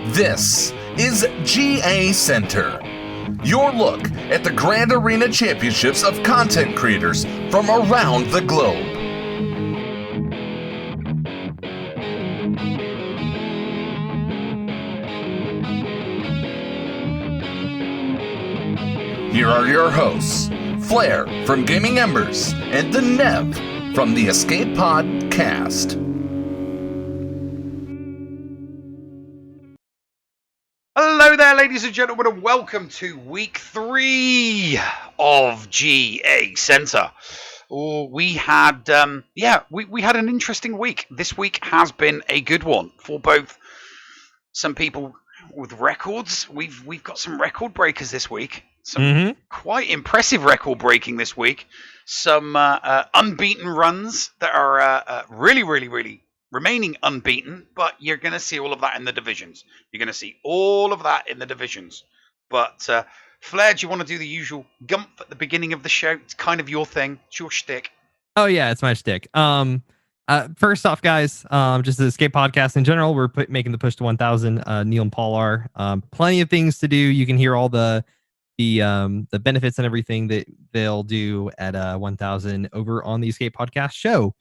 This is GACenter, your look at the Grand Arena Championships of content creators from around the globe. Here are your hosts, Flair from Gaming Embers and the Nev from the Escape Podcast. Hello there, ladies and gentlemen, and welcome to week 3 of GACenter. We had an interesting week. This week has been a good one for both some people with records. We've got some record breakers this week. Some quite impressive record breaking this week. Some unbeaten runs that are really remaining unbeaten, but you're going to see all of that in the divisions. You're going to see all of that in the divisions. But Flair, do you want to do the usual gump at the beginning of the show? It's kind of your thing. It's your shtick. Oh yeah, it's my shtick. First off, guys, just the Escape Podcast in general, we're making the push to 1,000. Neil and Paul are. Plenty of things to do. You can hear all the benefits and everything that they'll do at 1,000 over on the Escape Podcast show.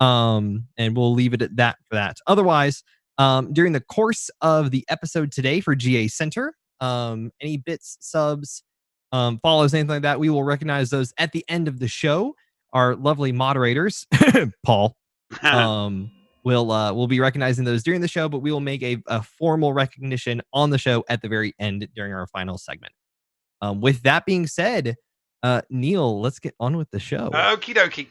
And we'll leave it at that for that. Otherwise, during the course of the episode today for GACenter, any bits, subs, follows, anything like that, we will recognize those at the end of the show. Our lovely moderators, Paul, we'll be recognizing those during the show, but we will make a formal recognition on the show at the very end during our final segment. With that being said, Neil, let's get on with the show. Okie dokie.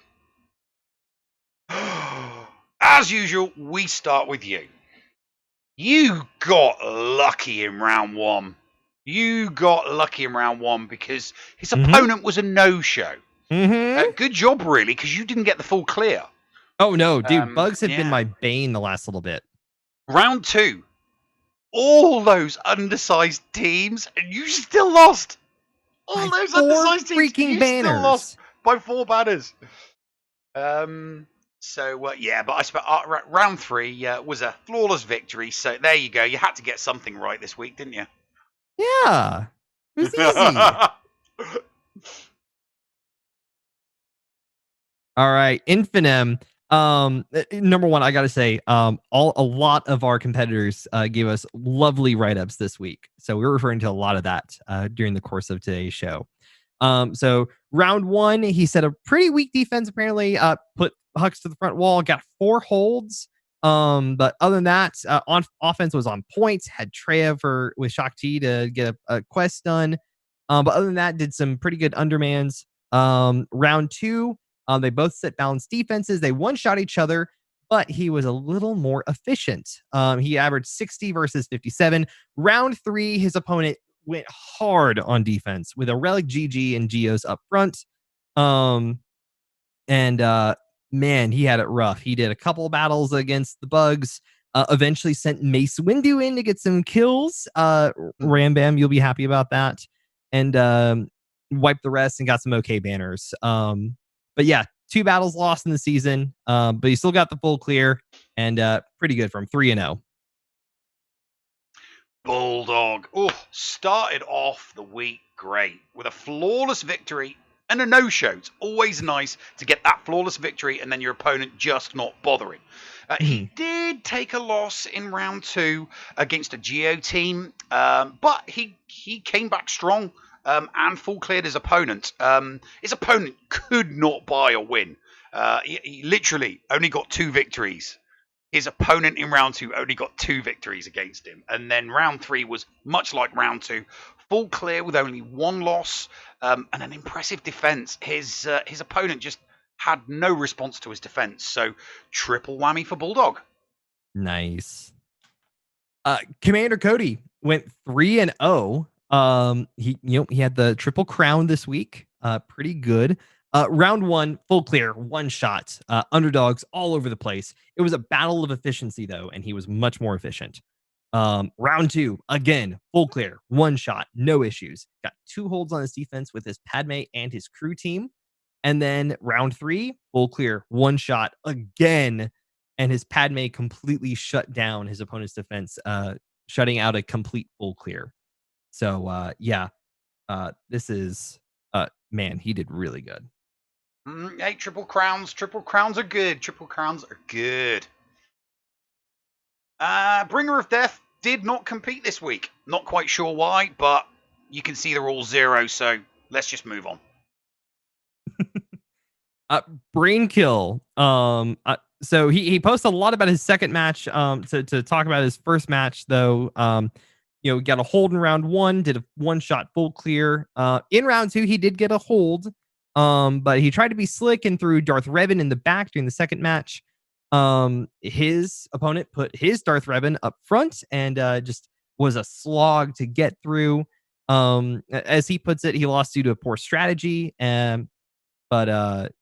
As usual, we start with you. You got lucky in round one. Because his opponent was a no-show. Good job, really, because you didn't get the full clear. Oh, no, dude. Bugs have been my bane the last little bit. Round 2. All those undersized teams, and you still lost. All those undersized teams, freaking you banners. Still lost by 4 banners. But I suppose round 3 was a flawless victory. So there you go. You had to get something right this week, didn't you? Yeah, it was easy. All right, Infinem. Number one, I gotta say, a lot of our competitors gave us lovely write-ups this week. So we're referring to a lot of that during the course of today's show. So round 1, he set a pretty weak defense. Apparently, put Hux to the front wall, got 4 holds. But other than that, on offense was on point. Had Treya with Shakti to get a quest done. But other than that, did some pretty good undermans. Round 2. They both set balanced defenses. They one-shot each other, but he was a little more efficient. He averaged 60 versus 57. Round 3, his opponent went hard on defense with a Relic GG and Geos up front. Man, he had it rough. He did a couple of battles against the Bugs. Eventually sent Mace Windu in to get some kills. Rambam, you'll be happy about that. And wiped the rest and got some okay banners. But yeah, 2 battles lost in the season, but he still got the full clear and pretty good from 3-0. Bulldog started off the week great with a flawless victory and a no-show. It's always nice to get that flawless victory and then your opponent just not bothering. He did take a loss in round 2 against a Geo team, but he came back strong. And full cleared his opponent. His opponent could not buy a win. He literally only got 2 victories. His opponent in round 2 only got 2 victories against him. And then round 3 was much like round 2. Full clear with only 1 loss and an impressive defense. His opponent just had no response to his defense. So triple whammy for Bulldog. Nice. Commander Cody went 3-0. He had the triple crown this week. Pretty good. Round 1, full clear, 1 shot. Underdogs all over the place. It was a battle of efficiency though, and he was much more efficient. Round 2, again, full clear, 1 shot, no issues. Got 2 holds on his defense with his Padme and his crew team. And then round 3, full clear, 1 shot again, and his Padme completely shut down his opponent's defense. shutting out a complete full clear. So this is man, he did really good. Hey, triple crowns are good. Triple crowns are good. Bringer of Death did not compete this week. Not quite sure why, but you can see they're all 0, so let's just move on. Brain Kill. So he posted a lot about his second match. To talk about his first match though, got a hold in round 1, did a 1-shot full clear. In round 2, he did get a hold, but he tried to be slick and threw Darth Revan in the back during the second match. His opponent put his Darth Revan up front and just was a slog to get through. As he puts it, he lost due to a poor strategy. But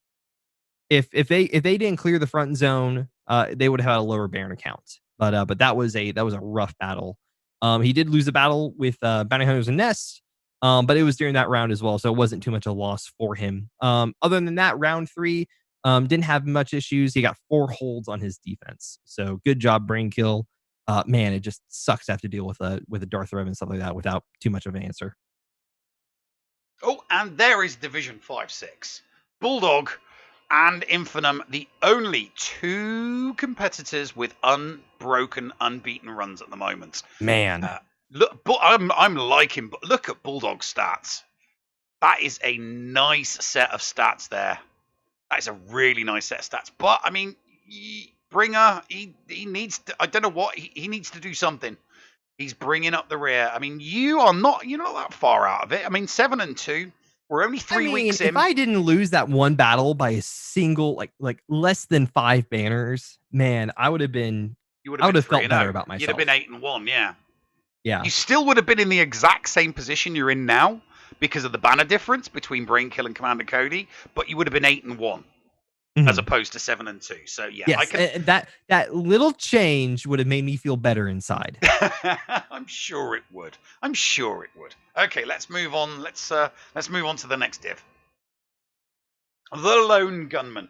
if they didn't clear the front zone, they would have had a lower Baron account. But that was a rough battle. He did lose a battle with Bounty Hunters and Nests, but it was during that round as well, so it wasn't too much a loss for him. Other than that, round 3 didn't have much issues. He got 4 holds on his defense, so good job, Brain Kill. Man, it just sucks to have to deal with a Darth Revan and stuff like that without too much of an answer. Oh, and there is Division 5-6. Bulldog and Infernum, the only 2 competitors with unbroken, unbeaten runs at the moment. Man, look, but I'm liking. But look at Bulldog's stats. That is a nice set of stats there. That is a really nice set of stats. But I mean, Bringer, he needs to. I don't know what he needs to do something. He's bringing up the rear. I mean, you're not that far out of it. I mean, 7-2. We're only 3 weeks in. If I didn't lose that one battle by a single, like less than 5 banners, man, I would have been. I would have felt better about myself. You'd have been 8-1, yeah. Yeah. You still would have been in the exact same position you're in now because of the banner difference between Brain Kill and Commander Cody, but you would have been 8-1 as opposed to 7-2. So yeah, yes, that little change would have made me feel better inside. I'm sure it would. Okay, let's move on. Let's move on to the next div. The Lone Gunman.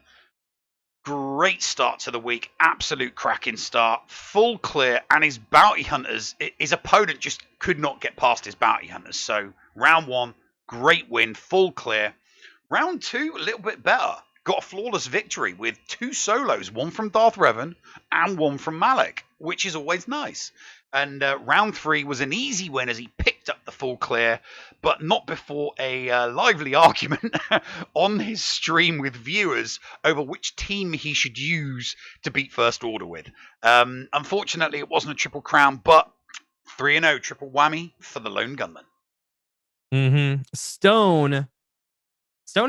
Great start to the week. Absolute cracking start. Full clear, and his bounty hunters, his opponent just could not get past his bounty hunters. So round 1, great win, full clear. Round 2, a little bit better. Got a flawless victory with 2 solos, one from Darth Revan and one from Malak, which is always nice. And round 3 was an easy win as he picked up the full clear, but not before a lively argument on his stream with viewers over which team he should use to beat First Order with. Unfortunately, it wasn't a triple crown, but 3-0 triple whammy for the Lone Gunman. Stone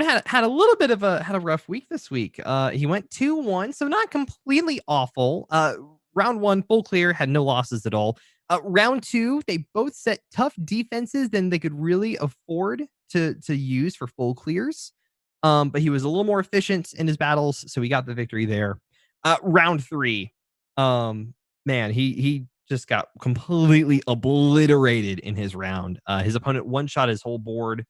had a little bit of a rough week this week. He went 2-1, so not completely awful. Round 1, full clear, had no losses at all. Round 2, they both set tough defenses than they could really afford to use for full clears. But he was a little more efficient in his battles, so he got the victory there. Round 3, man, he just got completely obliterated in his round. His opponent one-shot his whole board,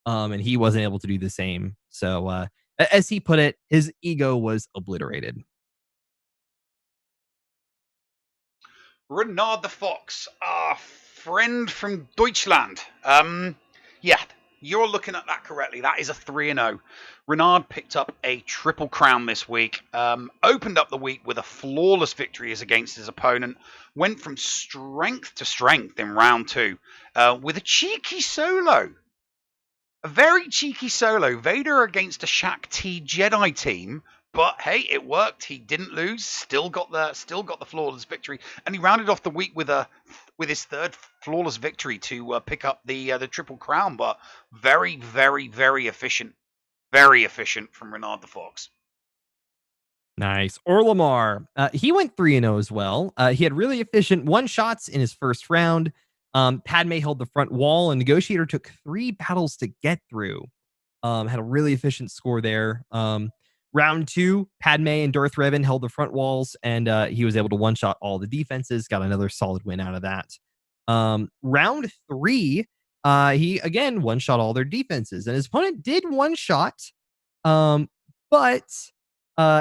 and he wasn't able to do the same. So, as he put it, his ego was obliterated. Renard the Fox, our friend from Deutschland. Yeah, you're looking at that correctly. That is a 3-0. Renard picked up a triple crown this week. Opened up the week with a flawless victory as against his opponent. Went from strength to strength in round 2 with a cheeky solo. A very cheeky solo. Vader against a Shaq T Jedi team. But hey, it worked. He didn't lose. Still got the flawless victory, and he rounded off the week with his 3rd flawless victory to pick up the triple crown. But very, very, very efficient from Renard the Fox. Nice. Orlamar, he went 3-0 as well. He had really efficient one-shots in his first round. Padme held the front wall, and Negotiator took 3 battles to get through. Had a really efficient score there. Round 2, Padme and Darth Revan held the front walls, and he was able to one-shot all the defenses. Got another solid win out of that. Round 3, he again one-shot all their defenses, and his opponent did one-shot, but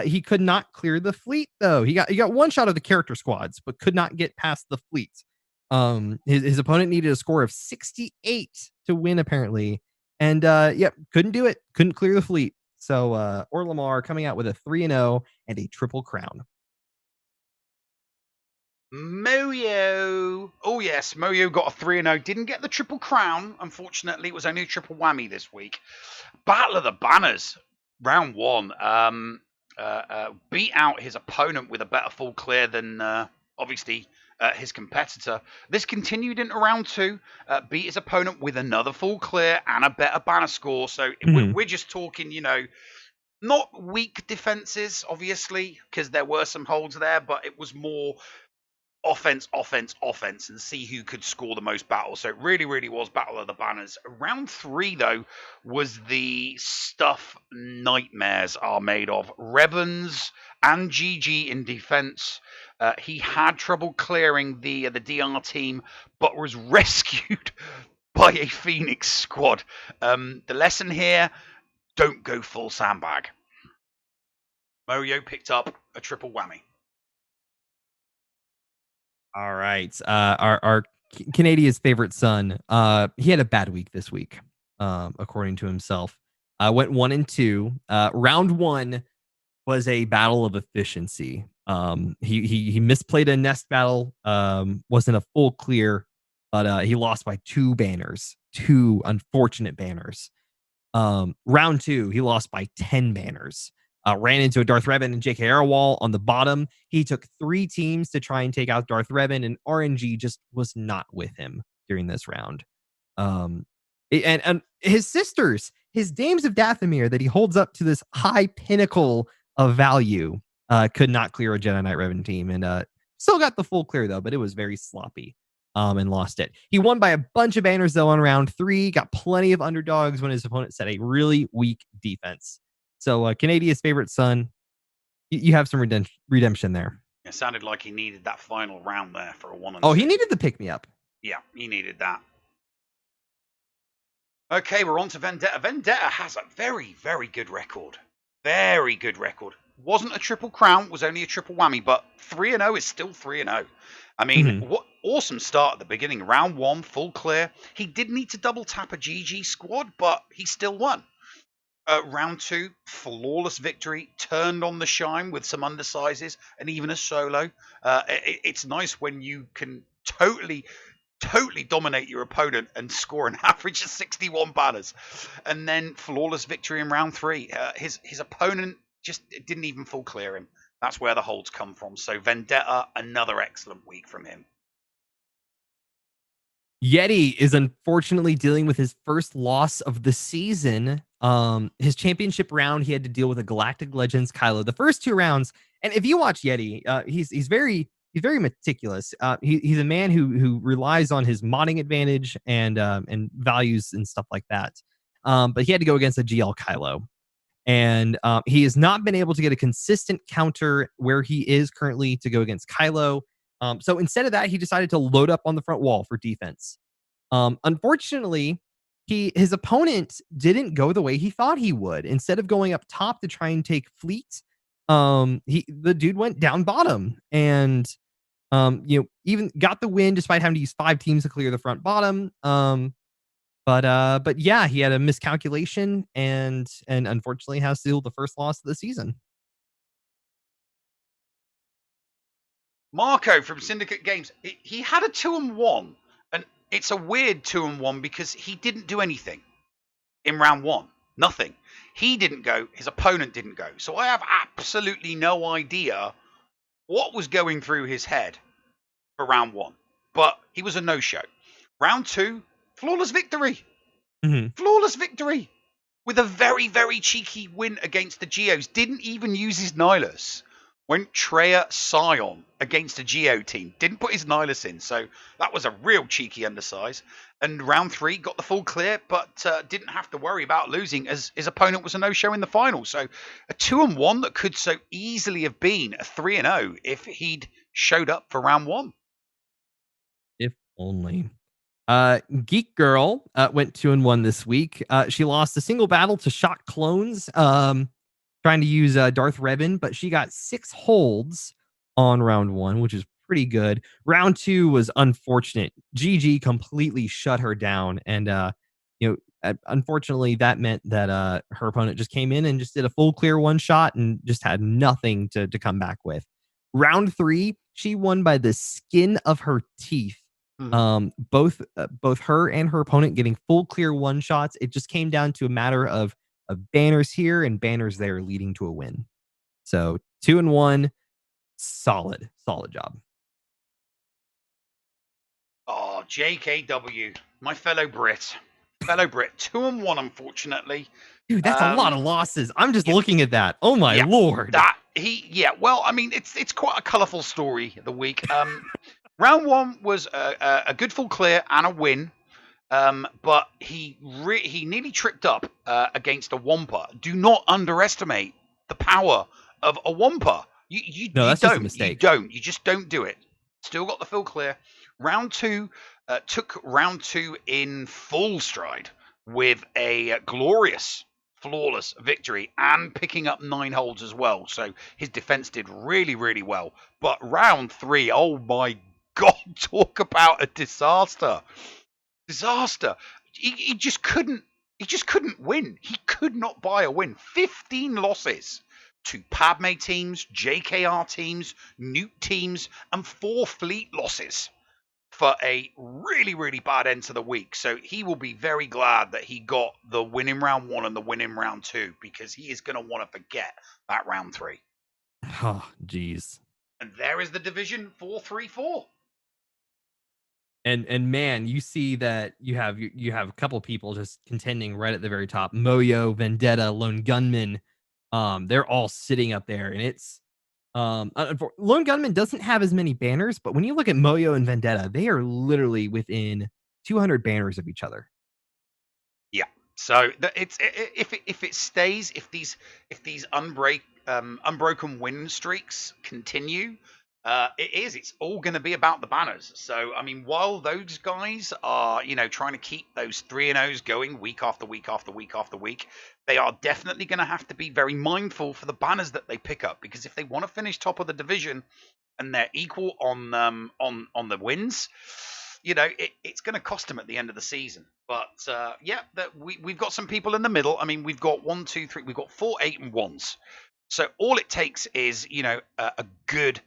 he could not clear the fleet though. He got one shot of the character squads, but could not get past the fleet. His opponent needed a score of 68 to win, apparently. And yep, couldn't do it. Couldn't clear the fleet. So Orlamar coming out with a 3-0 and a triple crown. Moyo. Oh, yes. Moyo got a 3-0. Didn't get the triple crown. Unfortunately, it was only a triple whammy this week. Battle of the Banners. Round 1. Beat out his opponent with a better full clear than, obviously, his competitor. This continued into round 2. Beat his opponent with another full clear and a better banner score. So we're just talking, not weak defenses, obviously, because there were some holds there, but it was more offense, and see who could score the most battles. So it really, really was Battle of the Banners. Round 3, though, was the stuff nightmares are made of. Rebens and GG in defense. He had trouble clearing the DR team, but was rescued by a Phoenix squad. The lesson here, don't go full sandbag. Moyo picked up a triple whammy. All right. Our Canadian's favorite son, he had a bad week this week, according to himself. Went 1-2. Round 1 was a battle of efficiency. He misplayed a nest battle, wasn't a full clear, but he lost by 2 banners, 2 unfortunate banners. Round 2, he lost by 10 banners. Ran into a Darth Revan and J.K. Airwall on the bottom. He took 3 teams to try and take out Darth Revan, and RNG just was not with him during this round. And his sisters, his Dames of Dathomir that he holds up to this high pinnacle of value, could not clear a Jedi Knight Revan team, and still got the full clear, though, but it was very sloppy. And lost it. He won by a bunch of banners, though, on round 3. Got plenty of underdogs when his opponent set a really weak defense. So Canadian's favorite son, you have some redemption there. It sounded like he needed that final round there for a 1-2. Oh, he needed the pick-me-up. Yeah, he needed that. Okay, we're on to Vendetta. Vendetta has a very, very good record. Very good record. Wasn't a triple crown, was only a triple whammy, but 3-0 is still 3-0. I mean, what awesome start at the beginning. Round 1, full clear. He did need to double tap a GG squad, but he still won. Round 2, flawless victory. Turned on the shine with some undersizes and even a solo. It's nice when you can totally dominate your opponent and score an average of 61 banners. And then flawless victory in round 3. His opponent just didn't even full clear him. That's where the holds come from. So Vendetta, another excellent week from him. Yeti is unfortunately dealing with his first loss of the season. His championship round, he had to deal with a Galactic Legends Kylo. The first 2 rounds, and if you watch Yeti, he's very meticulous. He's a man who relies on his modding advantage and values and stuff like that. But he had to go against a GL Kylo. And he has not been able to get a consistent counter where he is currently to go against Kylo. So instead of that, he decided to load up on the front wall for defense. Unfortunately, his opponent didn't go the way he thought he would. Instead of going up top to try and take fleet, the dude went down bottom and even got the win despite having to use 5 teams to clear the front bottom. But yeah, he had a miscalculation and unfortunately has to deal with the first loss of the season. Marco from Syndicate Games, he had a 2-1, and it's a weird 2-1 because he didn't do anything in round 1. Nothing. He didn't go, his opponent didn't go. So I have absolutely no idea what was going through his head for round 1. But he was a no-show. Round 2, flawless victory. Flawless victory with a very, very cheeky win against the Geos. Didn't even use his Nihilus. Went Treya Scion against a Geo team. Didn't put his Nihilus in. So that was a real cheeky undersize. And round 3 got the full clear, but didn't have to worry about losing as his opponent was a no-show in the final. So a 2-1 that could so easily have been a 3-0 if he'd showed up for round 1. If only. Geek Girl went 2-1 this week. She lost a single battle to Shock Clones, trying to use Darth Revan, but she got 6 holds on round 1, which is pretty good. Round 2 was unfortunate. GG completely shut her down, and unfortunately, that meant that her opponent just came in and just did a full clear one shot and just had nothing to come back with. Round 3, she won by the skin of her teeth. Both her and her opponent getting full clear one shots. It just came down to a matter of banners here and banners there, leading to a win. So 2-1, solid job. Oh, JKW, my fellow Brit, 2-1, unfortunately. Dude, that's a lot of losses. I'm just looking at that. Oh my lord. Well, I mean, it's quite a colourful story of the week. Round 1 was a good full clear and a win, but he nearly tripped up against a Wampa. Do not underestimate the power of a Wampa. You that's don't. just a mistake. You just don't do it. Still got the full clear. Round 2 took round 2 in full stride with a glorious, flawless victory and picking up 9 holds as well. So his defense did really, really well. But round 3, oh my God, talk about a disaster. He just couldn't win. He could not buy a win. 15 losses to Padme teams, JKR teams, Newt teams, and 4 fleet losses for a really, really bad end to the week. So he will be very glad that he got the win in round 1 and the win in round 2, because he is going to want to forget that round 3. Oh, geez. And there is the division 4-3-4. And man, you see that you have a couple people just contending right at the very top. Moyo, Vendetta, Lone Gunman, they're all sitting up there, and it's Lone Gunman doesn't have as many banners, but when you look at Moyo and Vendetta, they are literally within 200 banners of each other. Yeah. So if it stays, if these unbroken win streaks continue, it's all going to be about the banners. So I mean, while those guys are trying to keep those 3-0s going week after week after week after week, they are definitely going to have to be very mindful for the banners that they pick up, because if they want to finish top of the division and they're equal on the wins, it's going to cost them at the end of the season. But we've got some people in the middle. I mean, we've got 1, 2, 3, we've got 4, 8, and 1s. So all it takes is a good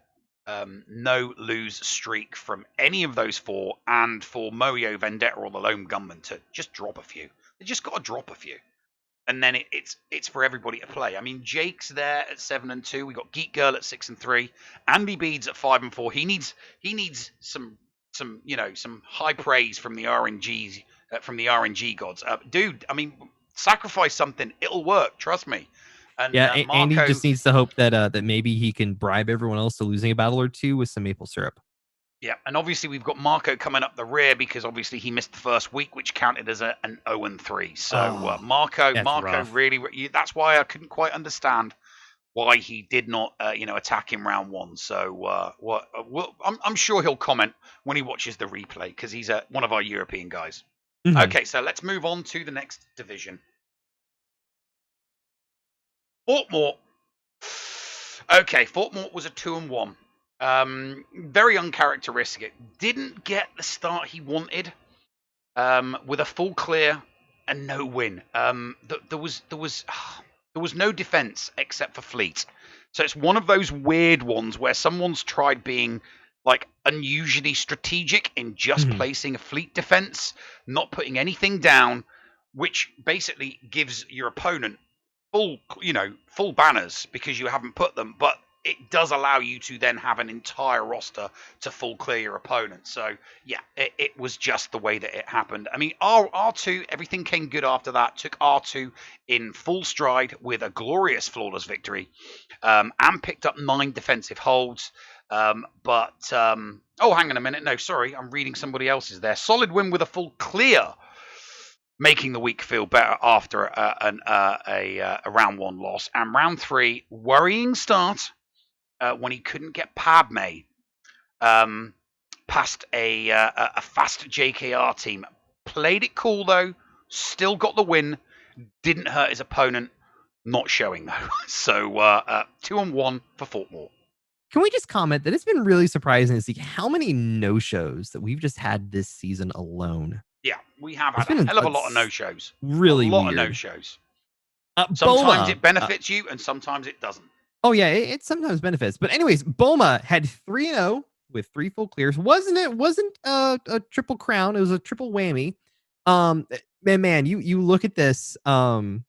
no lose streak from any of those 4, and for Moyo, Vendetta, or the Lone Gunman to just drop a few. They just got to drop a few, and then it's for everybody to play. I mean, Jake's there at 7-2. We got Geek Girl at 6-3. Andy Beads at 5-4. He needs some high praise from the RNG gods. Dude, I mean, sacrifice something. It'll work. Trust me. And, Marco, Andy just needs to hope that maybe he can bribe everyone else to losing a battle or 2 with some maple syrup. Yeah, and obviously we've got Marco coming up the rear, because obviously he missed the first week, which counted as an 0-3. So Marco rough. really, that's why I couldn't quite understand why he did not attack in round 1. So I'm sure he'll comment when he watches the replay, because he's one of our European guys. Mm-hmm. Okay, so let's move on to the next division. Fortmore. Okay, Fortmore was a 2-1. Very uncharacteristic. Didn't get the start he wanted. With a full clear and no win. There was no defense except for fleet. So it's one of those weird ones where someone's tried being like unusually strategic in just placing a fleet defense, not putting anything down, which basically gives your opponent full banners because you haven't put them, but it does allow you to then have an entire roster to full clear your opponent. So yeah, it was just the way that it happened. I mean, R2, everything came good after that. Took R2 in full stride with a glorious flawless victory, and picked up 9 defensive holds. Hang on a minute. No, sorry, I'm reading somebody else's there. Solid win with a full clear, making the week feel better after a round 1 loss. And round 3, worrying start when he couldn't get Padme past a fast JKR team. Played it cool though, still got the win, didn't hurt his opponent, not showing though. So 2-1 for Fortmore. Can we just comment that it's been really surprising to see how many no-shows that we've just had this season alone? Yeah, we have It's had a been hell of a lot of no-shows. really a lot weird. of no-shows. Sometimes Boma, it benefits you, and sometimes it doesn't. oh yeah, it sometimes benefits. But anyways, Boma had 3-0 with 3 full clears. Wasn't a triple crown, it was a triple whammy. Man, you look at this, all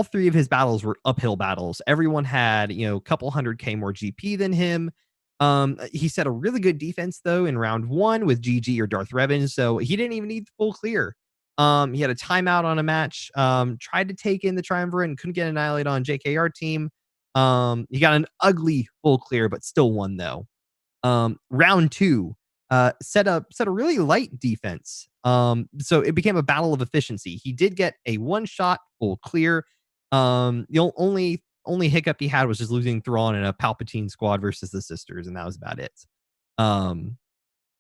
3 of his battles were uphill battles. Everyone had, a couple 100K more GP than him. He set a really good defense though in round 1 with GG or Darth Revan, so he didn't even need the full clear. He had a timeout on a match, tried to take in the triumvirate and couldn't get annihilated on JKR team. He got an ugly full clear, but still won though. Round 2, set a really light defense. So it became a battle of efficiency. He did get a 1-shot full clear. The only hiccup he had was just losing Thrawn in a Palpatine squad versus the sisters, and that was about it.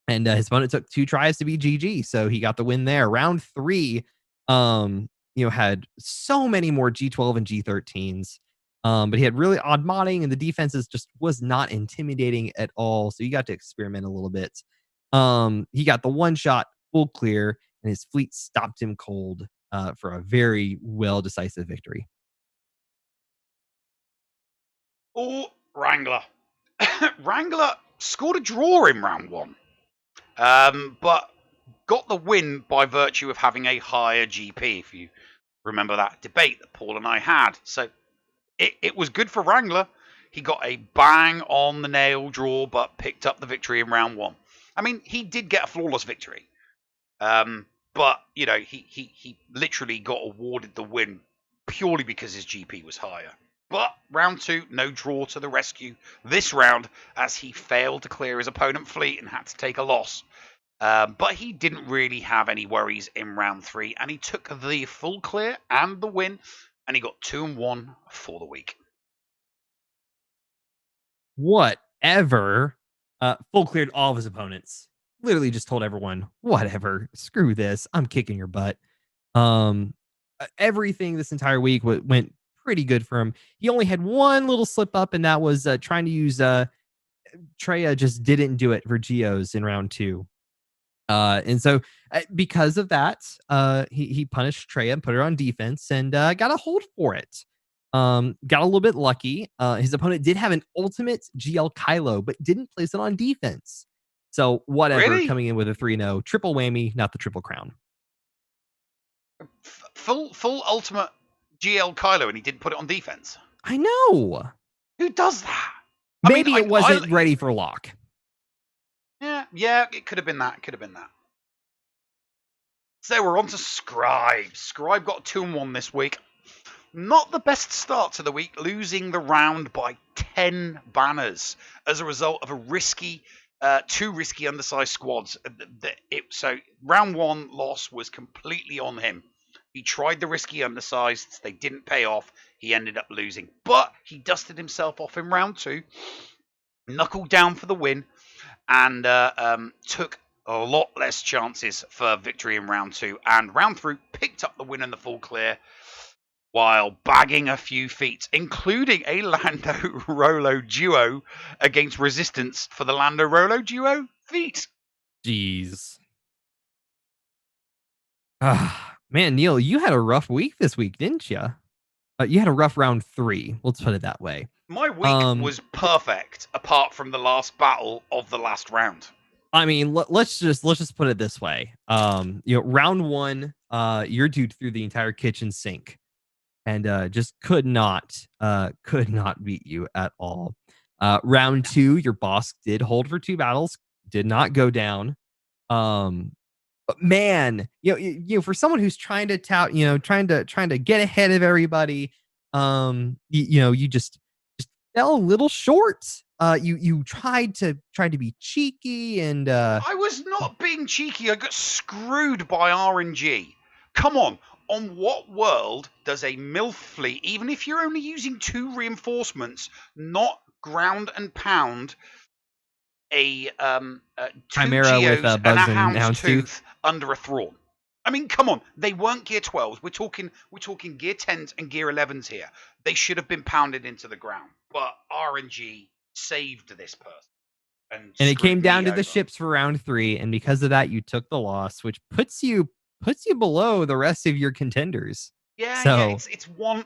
And his opponent took 2 tries to be GG, so he got the win there. Round 3, had so many more G12 and G13s. But he had really odd modding, and the defenses just was not intimidating at all. So you got to experiment a little bit. He got the 1-shot full clear, and his fleet stopped him cold for a very well decisive victory. Oh, Wrangler. Wrangler scored a draw in round 1, but got the win by virtue of having a higher GP, if you remember that debate that Paul and I had. So it was good for Wrangler. He got a bang on the nail draw, but picked up the victory in round 1. I mean, he did get a flawless victory. But, he literally got awarded the win purely because his GP was higher. But round 2, no draw to the rescue this round, as he failed to clear his opponent fleet and had to take a loss. But he didn't really have any worries in round 3, and he took the full clear and the win, and he got 2-1 for the week. Whatever. Full cleared all of his opponents. Literally just told everyone, whatever, screw this, I'm kicking your butt. Everything this entire week went pretty good for him. He only had one little slip up, and that was trying to use Treya just didn't do it for Geos in round 2. And so because of that, he punished Treya and put her on defense and got a hold for it. Got a little bit lucky. His opponent did have an ultimate GL Kylo, but didn't place it on defense. So whatever, Really? coming in with a 3-0, triple whammy, not the triple crown. Full ultimate GL Kylo, and he didn't put it on defense. I know. Who does that? Maybe it wasn't ready for lock. Yeah, it could have been that. So we're on to Scribe. Scribe got 2-1 this week. Not the best start to the week, losing the round by 10 banners as a result of two risky undersized squads. So round 1 loss was completely on him. He tried the risky undersized, they didn't pay off. He ended up losing, but he dusted himself off in round 2, knuckled down for the win, and took a lot less chances for victory in round 2. And round 3 picked up the win and the full clear, while bagging a few feats, including a Lando Rolo duo against Resistance for the Lando Rolo duo feat. Jeez. Man, Neil, you had a rough week this week, didn't you? You had a rough round 3. Let's put it that way. My week was perfect, apart from the last battle of the last round. I mean, let's just put it this way. Round 1, your dude threw the entire kitchen sink, and just could not beat you at all. Round 2, your boss did hold for 2 battles, did not go down. But man, for someone who's trying to tout, trying to get ahead of everybody, you just fell a little short. You tried to be cheeky, and I was not being cheeky. I got screwed by RNG. Come on. On what world does a MILF fleet, even if you're only using 2 reinforcements, not ground and pound a 2 Chimera Geos with bugs and a and Houndstooth under a Thrawn? I mean, come on. They weren't Gear 12s. We're talking Gear 10s and Gear 11s here. They should have been pounded into the ground. But RNG saved this person. And it screwed came down me to the over. ships for round 3, and because of that, you took the loss, which puts you below the rest of your contenders. Yeah, it's one.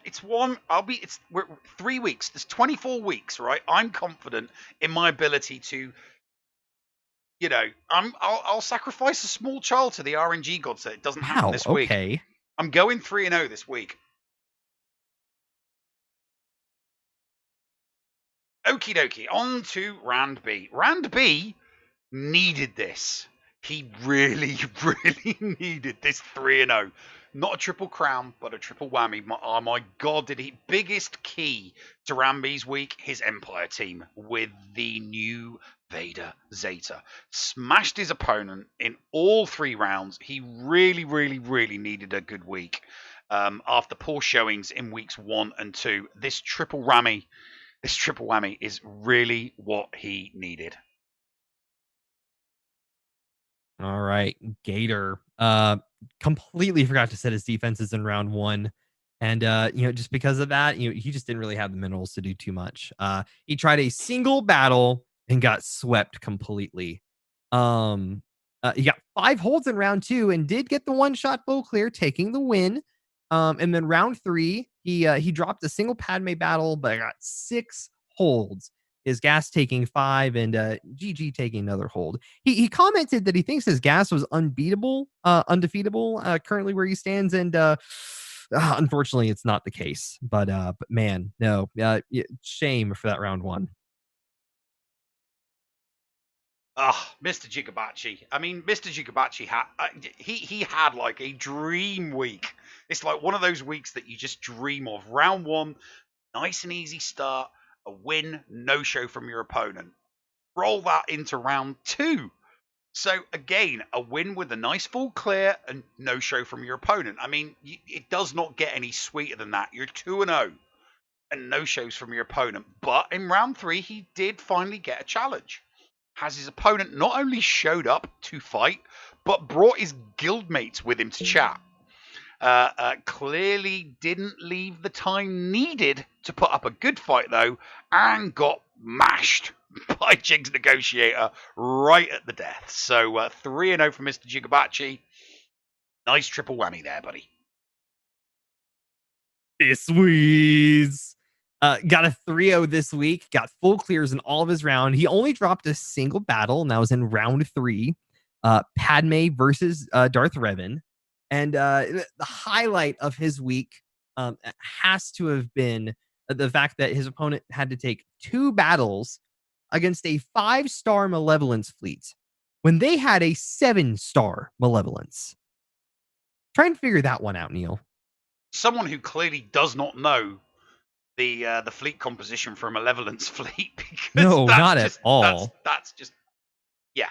We're 3 weeks. There's 24 weeks, right? I'm confident in my ability to, I'll sacrifice a small child to the RNG gods so it doesn't happen Wow. this week. Okay. I'm going 3-0 this week. Okie dokie. On to Rand B. Rand B needed this. He really, really needed this 3-0. Not a triple crown, but a triple whammy. Oh my god, did he? Biggest key to Ramby's week, his Empire team with the new Vader Zeta. Smashed his opponent in all 3 rounds. He really, really, really needed a good week. After poor showings in weeks 1 and 2, this triple whammy is really what he needed. All right, Gator. Completely forgot to set his defenses in round 1, and just because of that, he just didn't really have the minerals to do too much. He tried a single battle and got swept completely. He got 5 holds in round 2 and did get the 1-shot bow clear, taking the win. And then round 3, he dropped a single Padme battle, but got 6 holds. His gas taking 5 and GG taking another hold. He commented that he thinks his gas was undefeatable currently where he stands, and unfortunately it's not the case. But man, no, shame for that round 1. Mr. Gigabachi. I mean, Mr. Gigabachi had he had like a dream week. It's like one of those weeks that you just dream of. Round 1, nice and easy start. A win, no show from your opponent. Roll that into round 2. So again, a win with a nice full clear and no show from your opponent. I mean, it does not get any sweeter than that. You're 2-0 and no shows from your opponent. But in round 3, he did finally get a challenge. Has his opponent not only showed up to fight, but brought his guildmates with him to chat. Clearly didn't leave the time needed to put up a good fight, though, and got mashed by Jig's Negotiator right at the death. So 3-0 for Mr. Gigabachi. Nice triple whammy there, buddy. This week's got a 3-0 this week, got full clears in all of his round. He only dropped a single battle, and that was in round 3. Padme versus Darth Revan. And the highlight of his week has to have been the fact that his opponent had to take 2 battles against a 5-star Malevolence fleet when they had a 7-star Malevolence. Try and figure that one out, Neil. Someone who clearly does not know the fleet composition for a Malevolence fleet. Because no, not at all. That's just, yeah.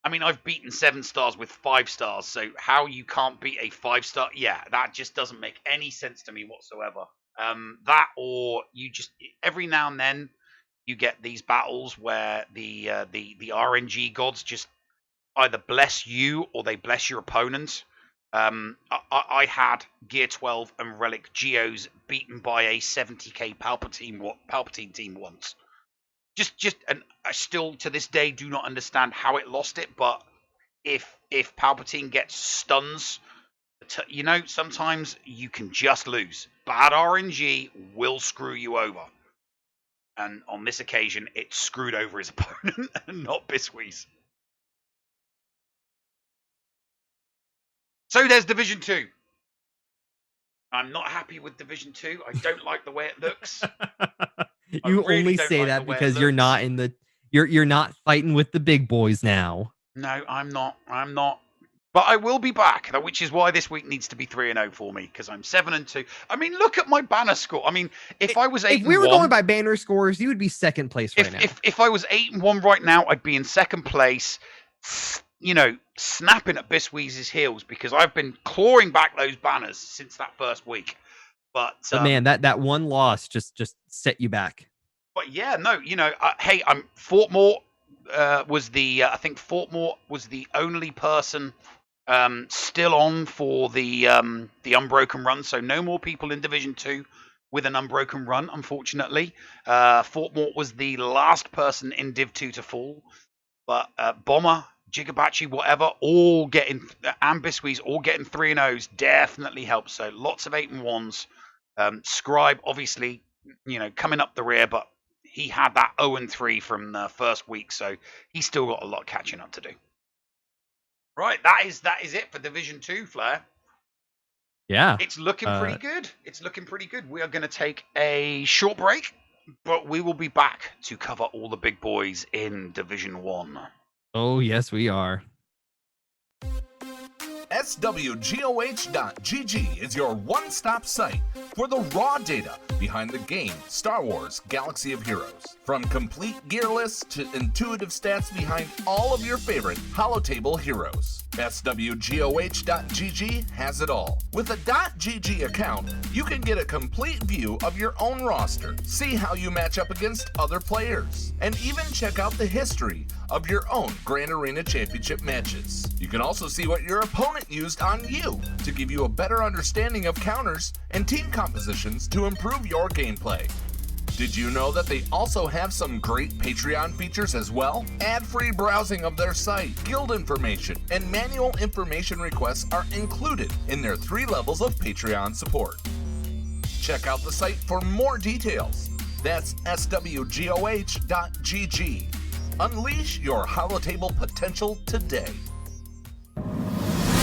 I mean, I've beaten 7 stars with 5 stars, so how you can't beat a 5-star? Yeah, that just doesn't make any sense to me whatsoever. That, or you just every now and then you get these battles where the RNG gods just either bless you or they bless your opponent. I had Gear 12 and Relic Geos beaten by a 70k Palpatine team once. And I still to this day do not understand how it lost it. But if Palpatine gets stuns, sometimes you can just lose. Bad RNG will screw you over. And on this occasion, it screwed over his opponent and not Biswees. So there's Division 2. I'm not happy with Division 2. I don't like the way it looks. You really only say that because you're not in the you're not fighting with the big boys now. No, I'm not. But I will be back, which is why this week needs to be 3-0 for me, because I'm 7-2. I mean, look at my banner score. I mean, if I was 8-1, if we were going by banner scores, you would be second place right now. If I was 8-1 right now, I'd be in second place. Snapping at Biswee's heels because I've been clawing back those banners since that first week. But man, that one loss just set you back. But yeah, no, hey, Fortmore was the I think Fortmore was the only person still on for the Unbroken run, so no more people in Division 2. with an unbroken run, unfortunately. Fortmort was the last person in Div 2 to fall, but Bomber, Jigabachi, whatever, all getting, and Biswees, all getting 3-0s definitely helps. So lots of 8 and 1s. Scribe, obviously, coming up the rear, but he had that 0 and 3 from the first week, so he's still got a lot of catching up to do. Right, that is it for Division 2, Flair. Yeah. It's looking pretty good. It's looking pretty good. We are going to take a short break, but we will be back to cover all the big boys in Division 1. Oh, yes, we are. SWGOH.GG is your one-stop site for the raw data behind the game Star Wars Galaxy of Heroes. From complete gear lists to intuitive stats behind all of your favorite holotable heroes. SWGOH.GG has it all. With a .GG account, you can get a complete view of your own roster, see how you match up against other players, and even check out the history of your own Grand Arena Championship matches. You can also see what your opponent used on you to give you a better understanding of counters and team compositions to improve your gameplay. Did you know that they also have some great Patreon features as well? Ad-free browsing of their site, guild information, and manual information requests are included in their 3 levels of Patreon support. Check out the site for more details. That's SWGOH.GG. Unleash your holotable potential today.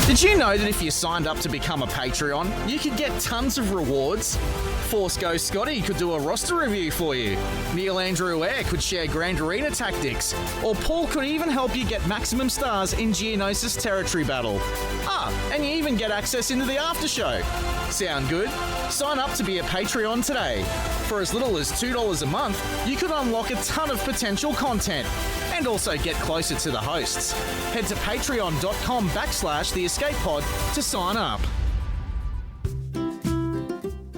Did you know that if you signed up to become a Patreon, you could get tons of rewards? Force Ghost Scotty could do a roster review for you. Neil Andrew Air could share Grand Arena tactics. Or Paul could even help you get maximum stars in Geonosis Territory Battle. And you even get access into the after show. Sound good? Sign up to be a Patreon today. For as little as $2 a month, you could unlock a ton of potential content and also get closer to the hosts. Head to patreon.com/theescapepod to sign up.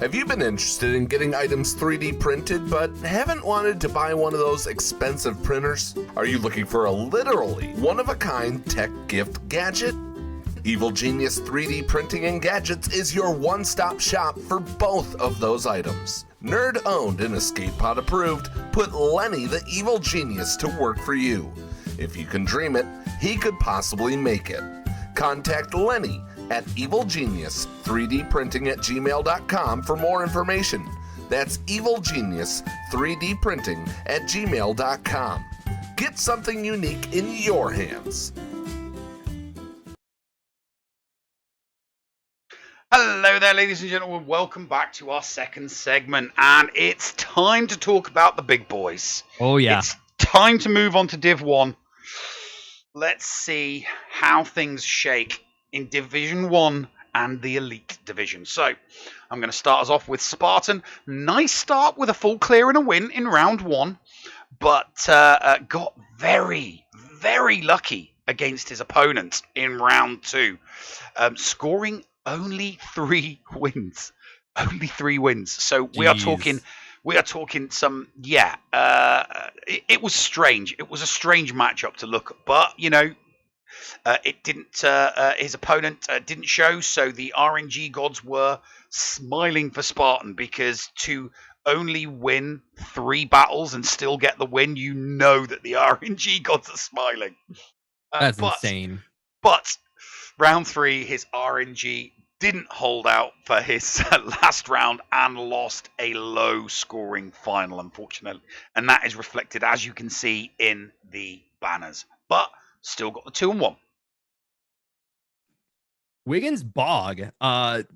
Have you been interested in getting items 3D printed but haven't wanted to buy one of those expensive printers? Are you looking for a literally one-of-a-kind tech gift gadget? Evil Genius 3D Printing and Gadgets is your one-stop shop for both of those items. Nerd-owned and Escape Pod approved, put Lenny the Evil Genius to work for you. If you can dream it, he could possibly make it. Contact Lenny at evilgenius3dprinting@gmail.com for more information. That's evilgenius3dprinting@gmail.com. Get something unique in your hands. Hello there, ladies and gentlemen. Welcome back to our second segment, and it's time to talk about the big boys. Oh, yeah. It's time to move on to Div 1. Let's see how things shake in Division 1 and the Elite Division. So, I'm going to start us off with Spartan. Nice start with a full clear and a win in round 1, but got very, very lucky against his opponent in round 2, scoring only 3 wins. Only 3 wins. So we are talking some, it was strange. It was a strange matchup to look at, but, it didn't, his opponent didn't show, so the RNG Gods were smiling for Spartan, because to only win 3 battles and still get the win, you know that the RNG Gods are smiling. That's insane. But round 3, his RNG didn't hold out for his last round and lost a low-scoring final, unfortunately. And that is reflected, as you can see, in the banners. But still got the 2 and 1. Wiggins Bog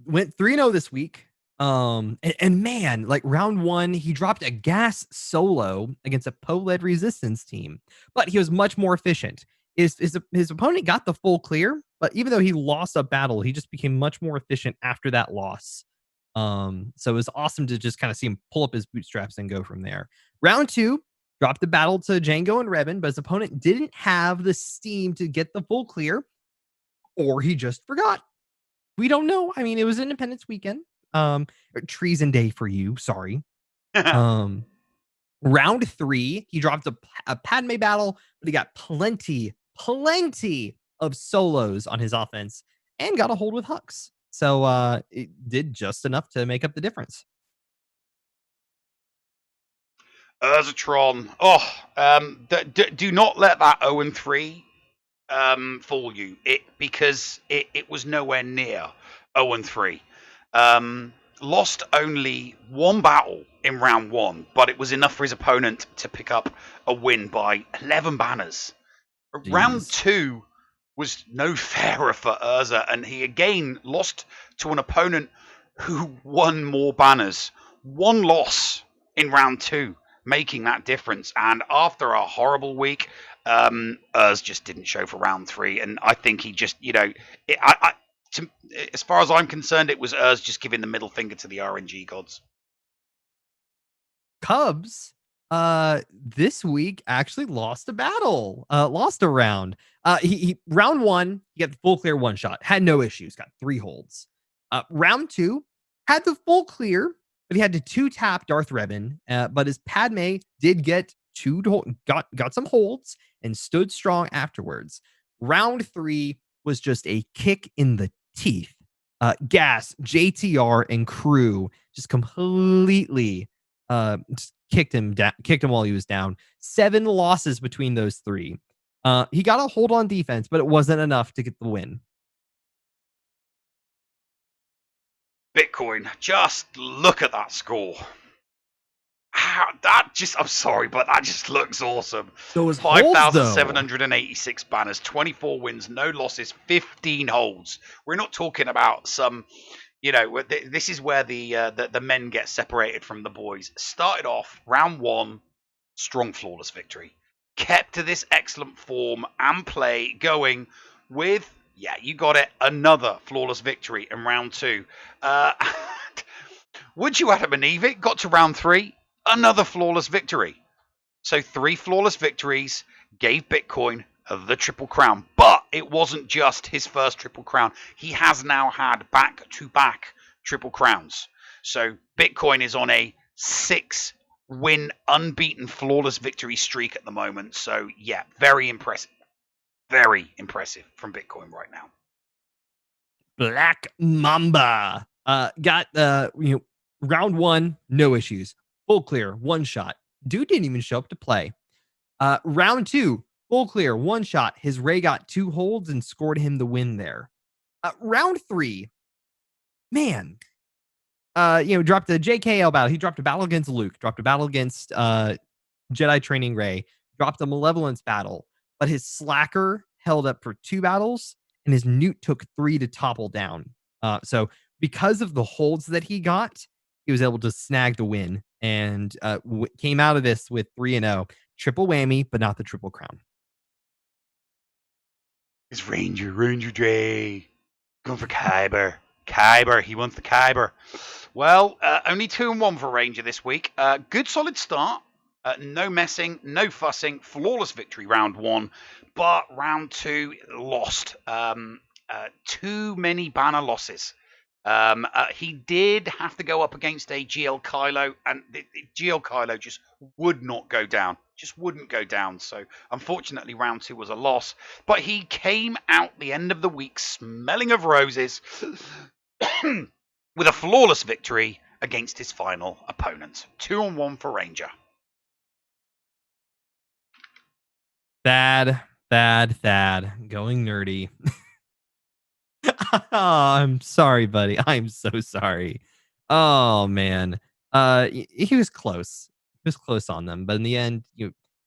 went 3-0 this week. And man, like round 1, he dropped a gas solo against a Poe-led resistance team, but he was much more efficient. His opponent got the full clear, but even though he lost a battle, he just became much more efficient after that loss. So it was awesome to just kind of see him pull up his bootstraps and go from there. Round 2, dropped the battle to Django and Revan, but his opponent didn't have the steam to get the full clear, or he just forgot. We don't know. I mean, it was Independence Weekend. Treason Day for you. Sorry. Round 3, he dropped a Padme battle, but he got plenty of solos on his offense and got a hold with Hux. So it did just enough to make up the difference. Urzatron. Do not let that 0-3 fool you. Because it was nowhere near 0-3. Lost only one battle in round 1, but it was enough for his opponent to pick up a win by 11 banners. Jeez. Round 2 was no fairer for Urza, and he again lost to an opponent who won more banners. One loss in round 2, making that difference. And after a horrible week, Urz just didn't show for round 3, and I think he just, as far as I'm concerned, it was Urz just giving the middle finger to the RNG gods. Cubs this week actually lost a battle, lost a round. He round 1, he got the full clear one shot, had no issues, got 3 holds. Round 2 had the full clear, but he had to 2-tap Darth Revan. But his Padme did get got some holds and stood strong afterwards. Round 3 was just a kick in the teeth. Gas, JTR, and crew just completely just kicked him while he was down. 7 losses between those 3. He got a hold on defense, but it wasn't enough to get the win. Bitcoin, just look at that score. I'm sorry, but that just looks awesome. Those 5,786 banners, 24 wins, no losses, 15 holds. We're not talking about some, this is where the men get separated from the boys. Started off round 1, strong flawless victory. Kept to this excellent form and play going with, you got it, another flawless victory in round 2. Would you Adam and Eve it? Got to round 3, another flawless victory. So 3 flawless victories gave Bitcoin the Triple Crown. But it wasn't just his first Triple Crown. He has now had back-to-back Triple Crowns. So Bitcoin is on a 6-win, unbeaten, flawless victory streak at the moment. So, very impressive. Very impressive from Bitcoin right now. Black Mamba got round 1, no issues, full clear, one shot. Dude didn't even show up to play. Round 2, full clear, one shot. His Ray got 2 holds and scored him the win there. Round 3, man, dropped a JKL battle. He dropped a battle against Luke, dropped a battle against Jedi Training Ray, dropped a Malevolence battle, but his Slacker held up for 2 battles, and his Newt took 3 to topple down. So because of the holds that he got, he was able to snag the win and came out of this with 3-0. Triple whammy, but not the Triple Crown. It's Ranger Dre. Going for Kyber. He wants the Kyber. Well, only 2-1 for Ranger this week. Good solid start. No messing, no fussing. Flawless victory round 1. But round 2, lost. Too many banner losses. He did have to go up against a GL Kylo, and the GL Kylo just would not go down. Just wouldn't go down. So, unfortunately, round 2 was a loss. But he came out the end of the week smelling of roses with a flawless victory against his final opponent. 2-1 for Ranger. Thad, going nerdy. I'm sorry, buddy. I'm so sorry. Oh man. He was close. He was close on them, but in the end,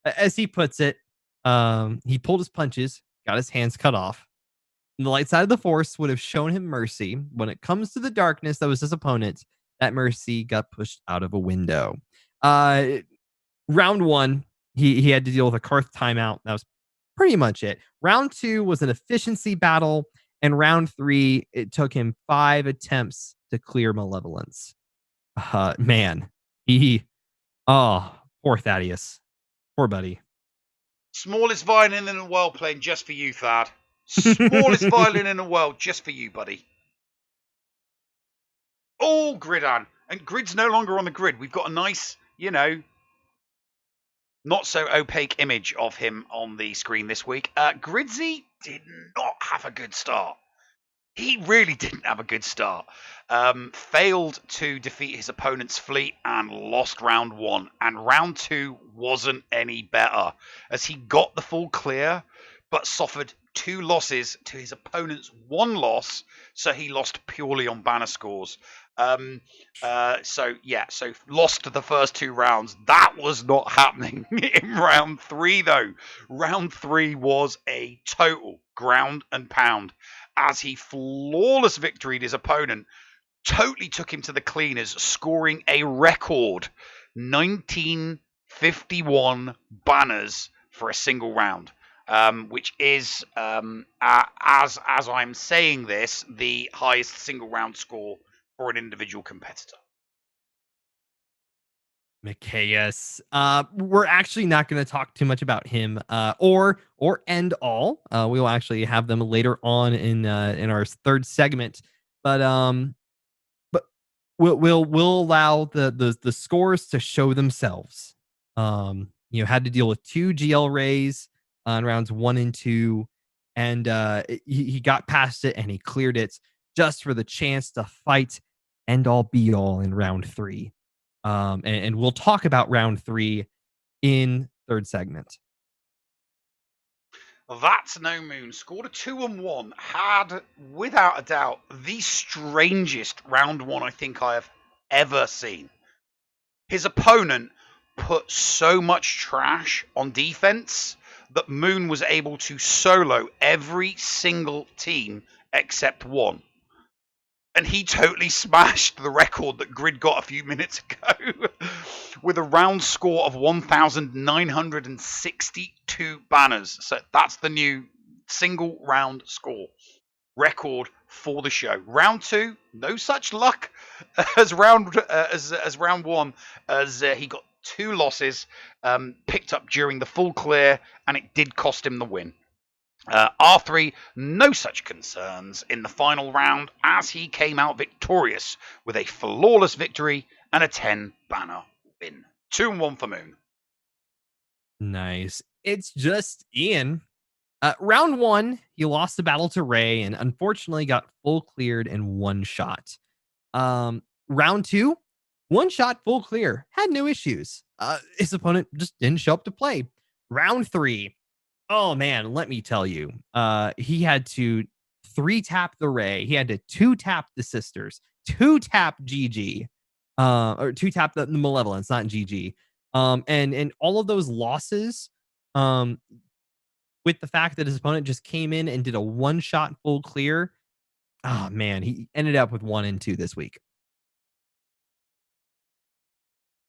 as he puts it, he pulled his punches, got his hands cut off. And the light side of the Force would have shown him mercy. When it comes to the darkness that was his opponent, that mercy got pushed out of a window. Round 1, he had to deal with a Karth timeout. That was pretty much it. Round 2 was an efficiency battle. And round 3, it took him 5 attempts to clear Malevolence. Man, poor Thaddeus. Poor buddy. Smallest violin in the world playing just for you, Thad. Smallest violin in the world just for you, buddy. Oh, Grid on. And Grid's no longer on the grid. We've got a nice, not so opaque image of him on the screen this week. Gridsy did not have a good start. He really didn't have a good start. Failed to defeat his opponent's fleet and lost round 1. And round 2 wasn't any better, as he got the full clear, but suffered 2 losses to his opponent's 1 loss, so he lost purely on banner scores. So lost the first 2 rounds. That was not happening in round 3, though. Round 3 was a total ground and pound, as he flawless victoried his opponent, totally took him to the cleaners, scoring a record 1951 banners for a single round, which is, as I'm saying this, the highest single round score for an individual competitor. Micaeus. We're actually not going to talk too much about him or End All. We will actually have them later on in our third segment, but we'll allow the scores to show themselves. Had to deal with 2 GL rays on rounds 1 and 2, and he got past it and he cleared it just for the chance to fight End All Be All in round 3. And we'll talk about round 3 in third segment. That's No Moon. Scored a 2-1. Had, without a doubt, the strangest round 1 I think I have ever seen. His opponent put so much trash on defense that Moon was able to solo every single team except 1. And he totally smashed the record that Grid got a few minutes ago with a round score of 1,962 banners. So that's the new single round score record for the show. Round 2, no such luck as round 1, as he got 2 losses picked up during the full clear, and it did cost him the win. R3, no such concerns in the final round, as he came out victorious with a flawless victory and a 10 banner win. 2-1 for Moon. Nice. It's just Ian. Round 1, he lost the battle to Ray and unfortunately got full cleared in 1 shot. Round 2, 1 shot, full clear, had no issues. His opponent just didn't show up to play. Round 3. Oh man, let me tell you, he had to 3-tap the Ray. He had to 2-tap the Sisters, 2-tap GG, or 2-tap the Malevolence, not GG. And all of those losses, with the fact that his opponent just came in and did a 1-shot full clear. Oh man, he ended up with 1 and 2 this week.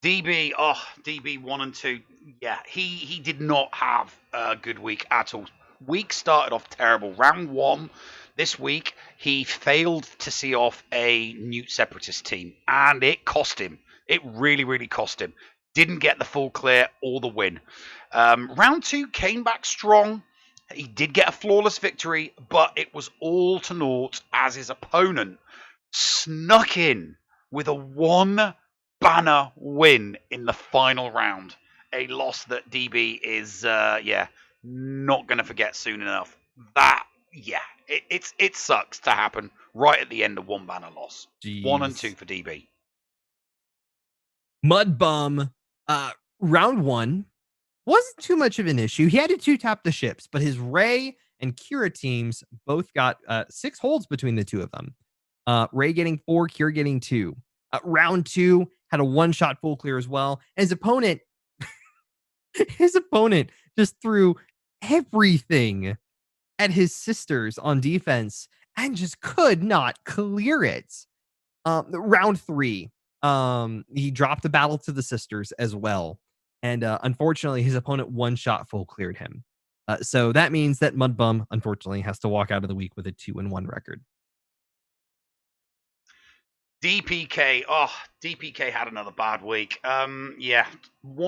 DB 1 and 2. Yeah, he did not have a good week at all. Week started off terrible. Round 1 this week, he failed to see off a Newt Separatist team, and it cost him. It really, really cost him. Didn't get the full clear or the win. Round 2 came back strong. He did get a flawless victory, but it was all to naught as his opponent snuck in with a 1 banner win in the final round. A loss that DB is, not going to forget soon enough. It sucks to happen right at the end of 1 banner loss. Jeez. 1 and 2 for DB. Mudbum, round 1 wasn't too much of an issue. He had to 2-tap the ships, but his Ray and Kira teams both got 6 holds between the 2 of them. Ray getting 4, Kira getting 2. Round 2 had a 1-shot full clear as well. And his opponent just threw everything at his Sisters on defense and just could not clear it. Round 3, he dropped the battle to the Sisters as well. And unfortunately, his opponent 1-shot full cleared him. So that means that Mudbum, unfortunately, has to walk out of the week with a 2-1 record. DPK. DPK had another bad week. 1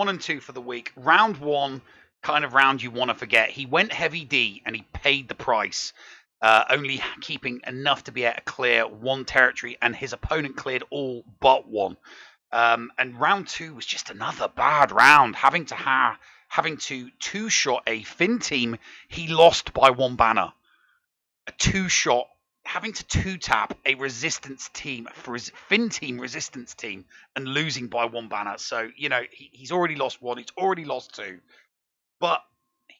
and 2 for the week. Round 1, kind of round you want to forget. He went heavy D and he paid the price, only keeping enough to be able to clear 1 territory, and his opponent cleared all but 1. And round 2 was just another bad round, having to 2-shot a Finn team he lost by 1 banner. A 2-shot having to 2-tap a resistance team, Fin team resistance team, and losing by 1 banner. So, he's already lost 1, he's already lost 2. But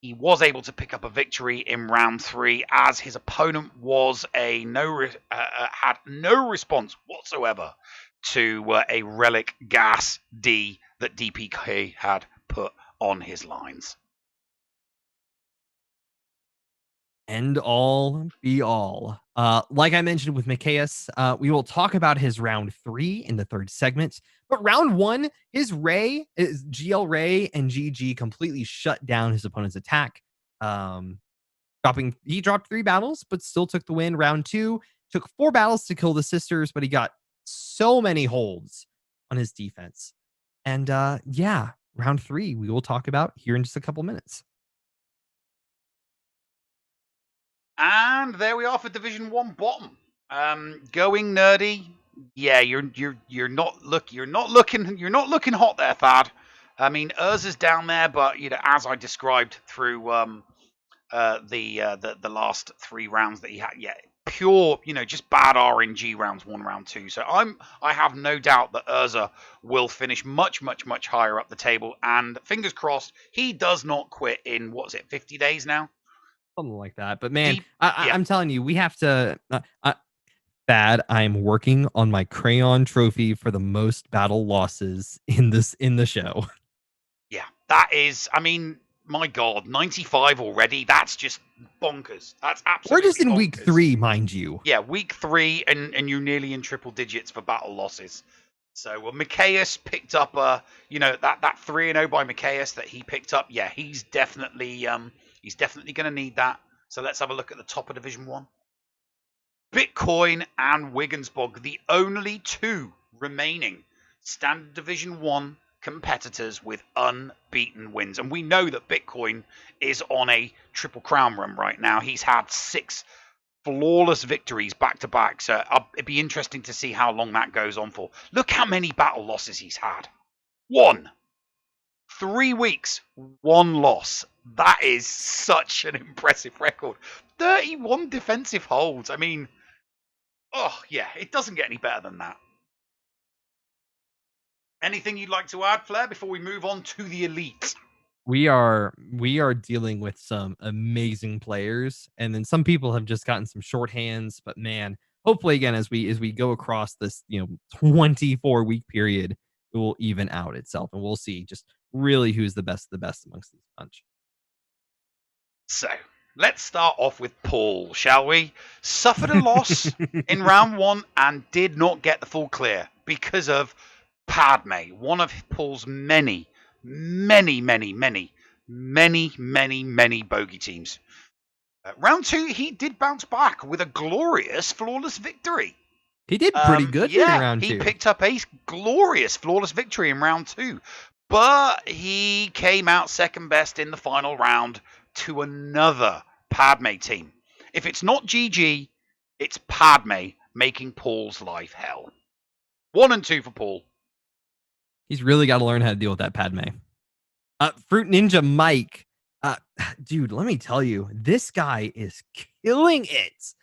he was able to pick up a victory in round 3, as his opponent was had no response whatsoever to a Relic Gas D that DPK had put on his lines. End all be all. Like I mentioned with Mikaeus, we will talk about his round 3 in the 3rd segment. But round 1, his GL Ray and GG completely shut down his opponent's attack. He dropped 3 battles, but still took the win. Round 2 took 4 battles to kill the sisters, but he got so many holds on his defense. And round 3 we will talk about here in just a couple minutes. And there we are for Division 1 bottom. Going nerdy. Yeah, you're not looking hot there, Thad. I mean, Urza's down there, but as I described through the last 3 rounds that he had, pure, just bad RNG rounds 1, round 2. So I have no doubt that Urza will finish much, much, much higher up the table, and fingers crossed he does not quit in 50 days now. Something like that. But man, I'm telling you, we have to. Thad, I'm working on my crayon trophy for the most battle losses in the show. Yeah, that is. I mean, my God, 95 already. That's just bonkers. That's absolutely. We're just in bonkers. week 3, mind you. Yeah, week 3, and you're nearly in triple digits for battle losses. So Mikaeus picked up that 3-0 by Mikaeus that he picked up. Yeah, he's definitely going to need that. So let's have a look at the top of Division 1. Bitcoin and Wiggensbog, the only 2 remaining Standard Division 1 competitors with unbeaten wins. And we know that Bitcoin is on a Triple Crown run right now. He's had 6 flawless victories back-to-back. So it'd be interesting to see how long that goes on for. Look how many battle losses he's had. 1. 3 weeks, 1 loss. That is such an impressive record. 31 defensive holds. I mean, it doesn't get any better than that. Anything you'd like to add, Flair, before we move on to the elite? We are dealing with some amazing players, and then some people have just gotten some shorthands. But man, hopefully again as we go across this 24-week period, it will even out itself, and we'll see just really who's the best amongst these bunch. So let's start off with Paul, shall we? Suffered a loss in round 1 and did not get the full clear because of Padme, one of Paul's many bogey teams. Round 2, he did bounce back with a glorious flawless victory. He did pretty good in round 2. He picked up a glorious flawless victory in round 2, but he came out second best in the final round to another Padme team. If it's not GG, it's Padme making Paul's life hell. 1 and 2 for Paul. He's really got to learn how to deal with that Padme. Fruit Ninja Mike, dude, let me tell you, this guy is killing it.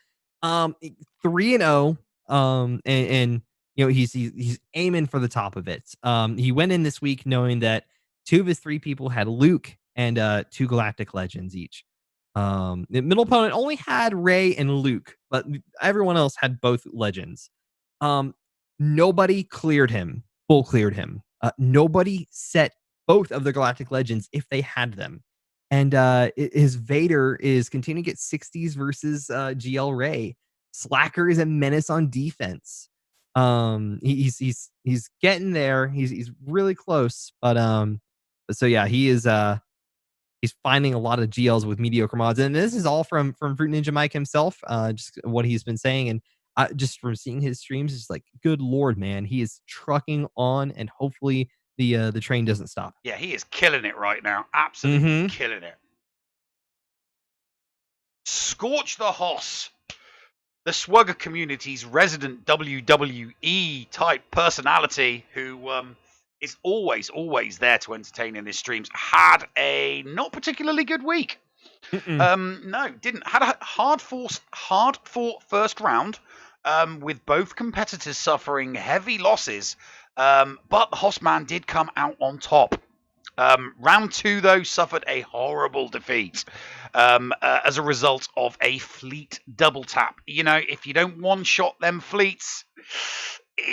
3-0, and he's aiming for the top of it. He went in this week knowing that 2 of his 3 people had Luke and 2 Galactic Legends each. The middle opponent only had Rey and Luke, but everyone else had both Legends. Nobody cleared him, full cleared him. Nobody set both of the Galactic Legends if they had them. And his Vader is continuing to get 60s versus GL Ray. Slacker is a menace on defense. He's getting there. He's really close, but so yeah, he is he's finding a lot of GLs with mediocre mods, and this is all from Fruit Ninja Mike himself. Just what he's been saying, and just from seeing his streams, it's like, good lord, man, he is trucking on, and hopefully the train doesn't stop. Yeah, he is killing it right now. Absolutely killing it. Scorch the Hoss, the SWGOH community's resident WWE type personality, who is always there to entertain in his streams, had a not particularly good week. No, didn't. Had a hard fought first round, with both competitors suffering heavy losses. But the Hossman did come out on top. Round 2, though, suffered a horrible defeat as a result of a fleet double tap. You know, if you don't one-shot them fleets,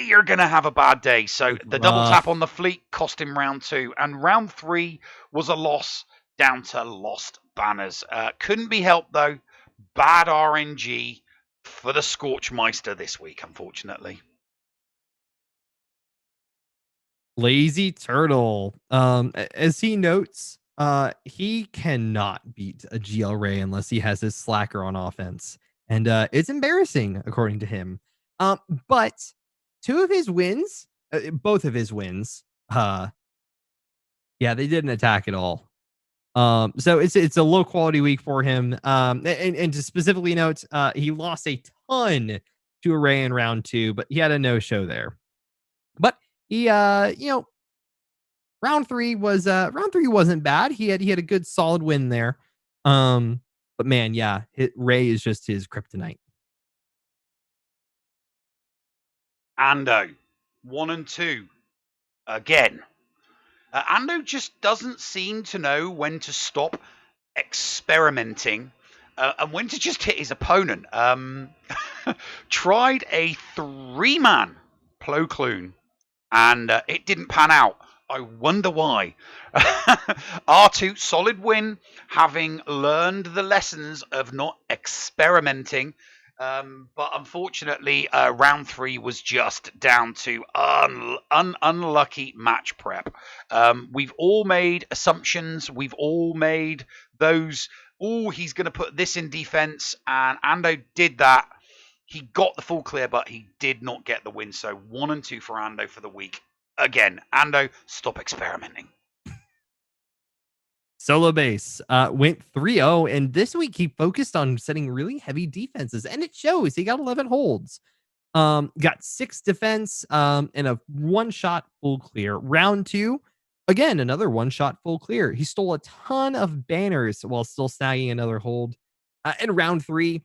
you're going to have a bad day. So the double tap on the fleet cost him round 2. And round 3 was a loss down to lost banners. Couldn't be helped, though. Bad RNG for the Scorchmeister this week, unfortunately. Lazy Turtle. As he notes, he cannot beat a GL Ray unless he has his slacker on offense. And it's embarrassing, according to him. But two of his wins, both of his wins, yeah, they didn't attack at all. So it's a low quality week for him. And to specifically note, he lost a ton to Array in round 2, but he had a no-show there. But he round 3 wasn't bad. He had a good solid win there. But man, yeah, Ray is just his kryptonite. Ando, 1 and 2 again. Ando just doesn't seem to know when to stop experimenting and when to just hit his opponent. Tried a 3-man Plo-Clune, and it didn't pan out. I wonder why. R2, solid win, having learned the lessons of not experimenting. But unfortunately, round 3 was just down to unlucky match prep. We've all made assumptions. We've all made those, he's going to put this in defense, and Ando did that. He got the full clear, but he did not get the win. So 1 and 2 for Ando for the week. Again, Ando, stop experimenting. Solo Base went 3-0, and this week he focused on setting really heavy defenses, and it shows. He got 11 holds, got 6 defense, and a 1-shot full clear. Round 2, again, another 1-shot full clear. He stole a ton of banners while still snagging another hold. In round 3,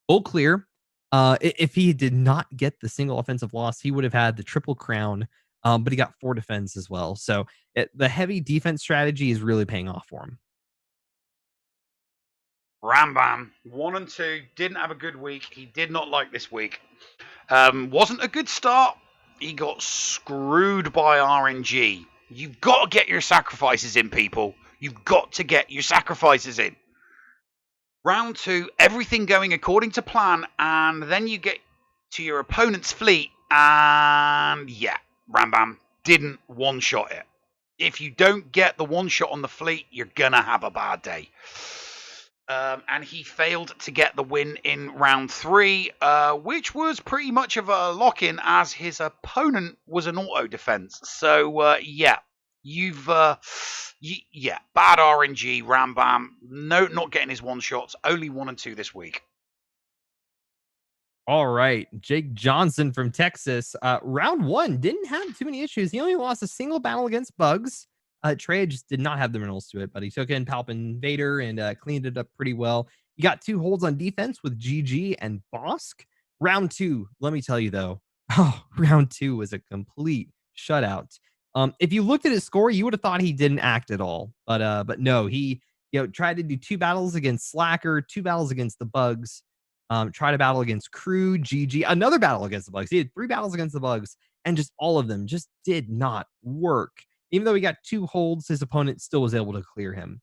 full clear. If he did not get the single offensive loss, he would have had the triple crown. But he got 4 defense as well. So the heavy defense strategy is really paying off for him. Rambam, 1 and 2, didn't have a good week. He did not like this week. Wasn't a good start. He got screwed by RNG. You've got to get your sacrifices in, people. You've got to get your sacrifices in. Round 2, everything going according to plan, and then you get to your opponent's fleet, and yeah, Rambam didn't one-shot it. If you don't get the one-shot on the fleet, you're going to have a bad day. And he failed to get the win in round 3, which was pretty much of a lock-in as his opponent was an auto defense. So, yeah, bad RNG, Rambam. No, not getting his one-shots. Only 1 and 2 this week. All right, Jake Johnson from Texas. Round 1 didn't have too many issues. He only lost a single battle against Bugs. Trey just did not have the minerals to it, but he took in Palp and Vader and cleaned it up pretty well. He got 2 holds on defense with GG and Bosk. Round 2, let me tell you though, round 2 was a complete shutout. If you looked at his score, you would have thought he didn't act at all, but no, he tried to do 2 battles against Slacker, 2 battles against the Bugs. Tried a battle against Crew, GG, another battle against the Bugs. He had 3 battles against the Bugs, and just all of them just did not work. Even though he got 2 holds, his opponent still was able to clear him.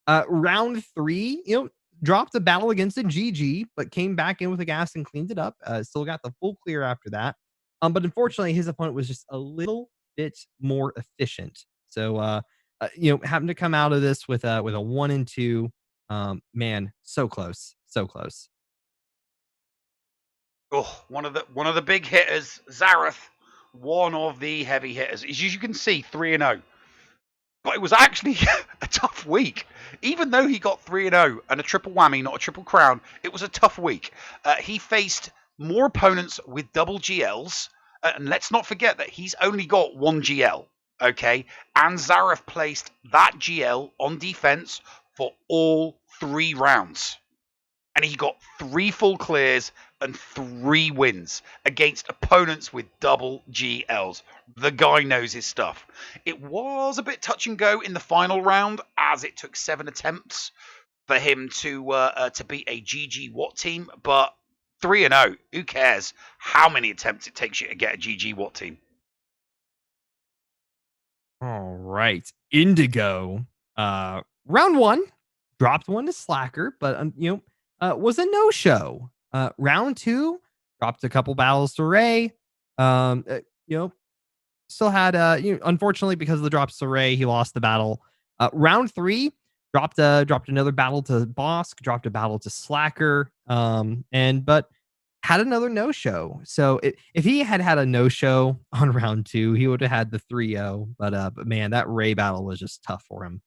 Round 3, dropped a battle against a GG, but came back in with a gas and cleaned it up. Still got the full clear after that. But unfortunately, his opponent was just a little bit more efficient. So, having to come out of this with a 1 and 2, man, so close, so close. Oh, one of the big hitters, Zareth, one of the heavy hitters. As you can see, 3-0. But it was actually a tough week. Even though he got 3-0 and a triple whammy, not a triple crown, it was a tough week. He faced more opponents with double GLs. And let's not forget that he's only got 1 GL, okay? And Zareth placed that GL on defense for all 3 rounds. And he got 3 full clears and 3 wins against opponents with double GLs. The guy knows his stuff. It was a bit touch and go in the final round, as it took 7 attempts for him to beat a GG Watt team. But 3-0, who cares how many attempts it takes you to get a GG Watt team? All right. Indigo. Round 1, dropped one to Slacker, but was a no-show. Round 2, dropped a couple battles to Ray. Still had unfortunately, because of the drops to Ray, he lost the battle. Round 3, dropped another battle to Bosk, dropped a battle to Slacker, but had another no-show. So if he had a no-show on round 2, he would have had the 3-0. But man, that Ray battle was just tough for him.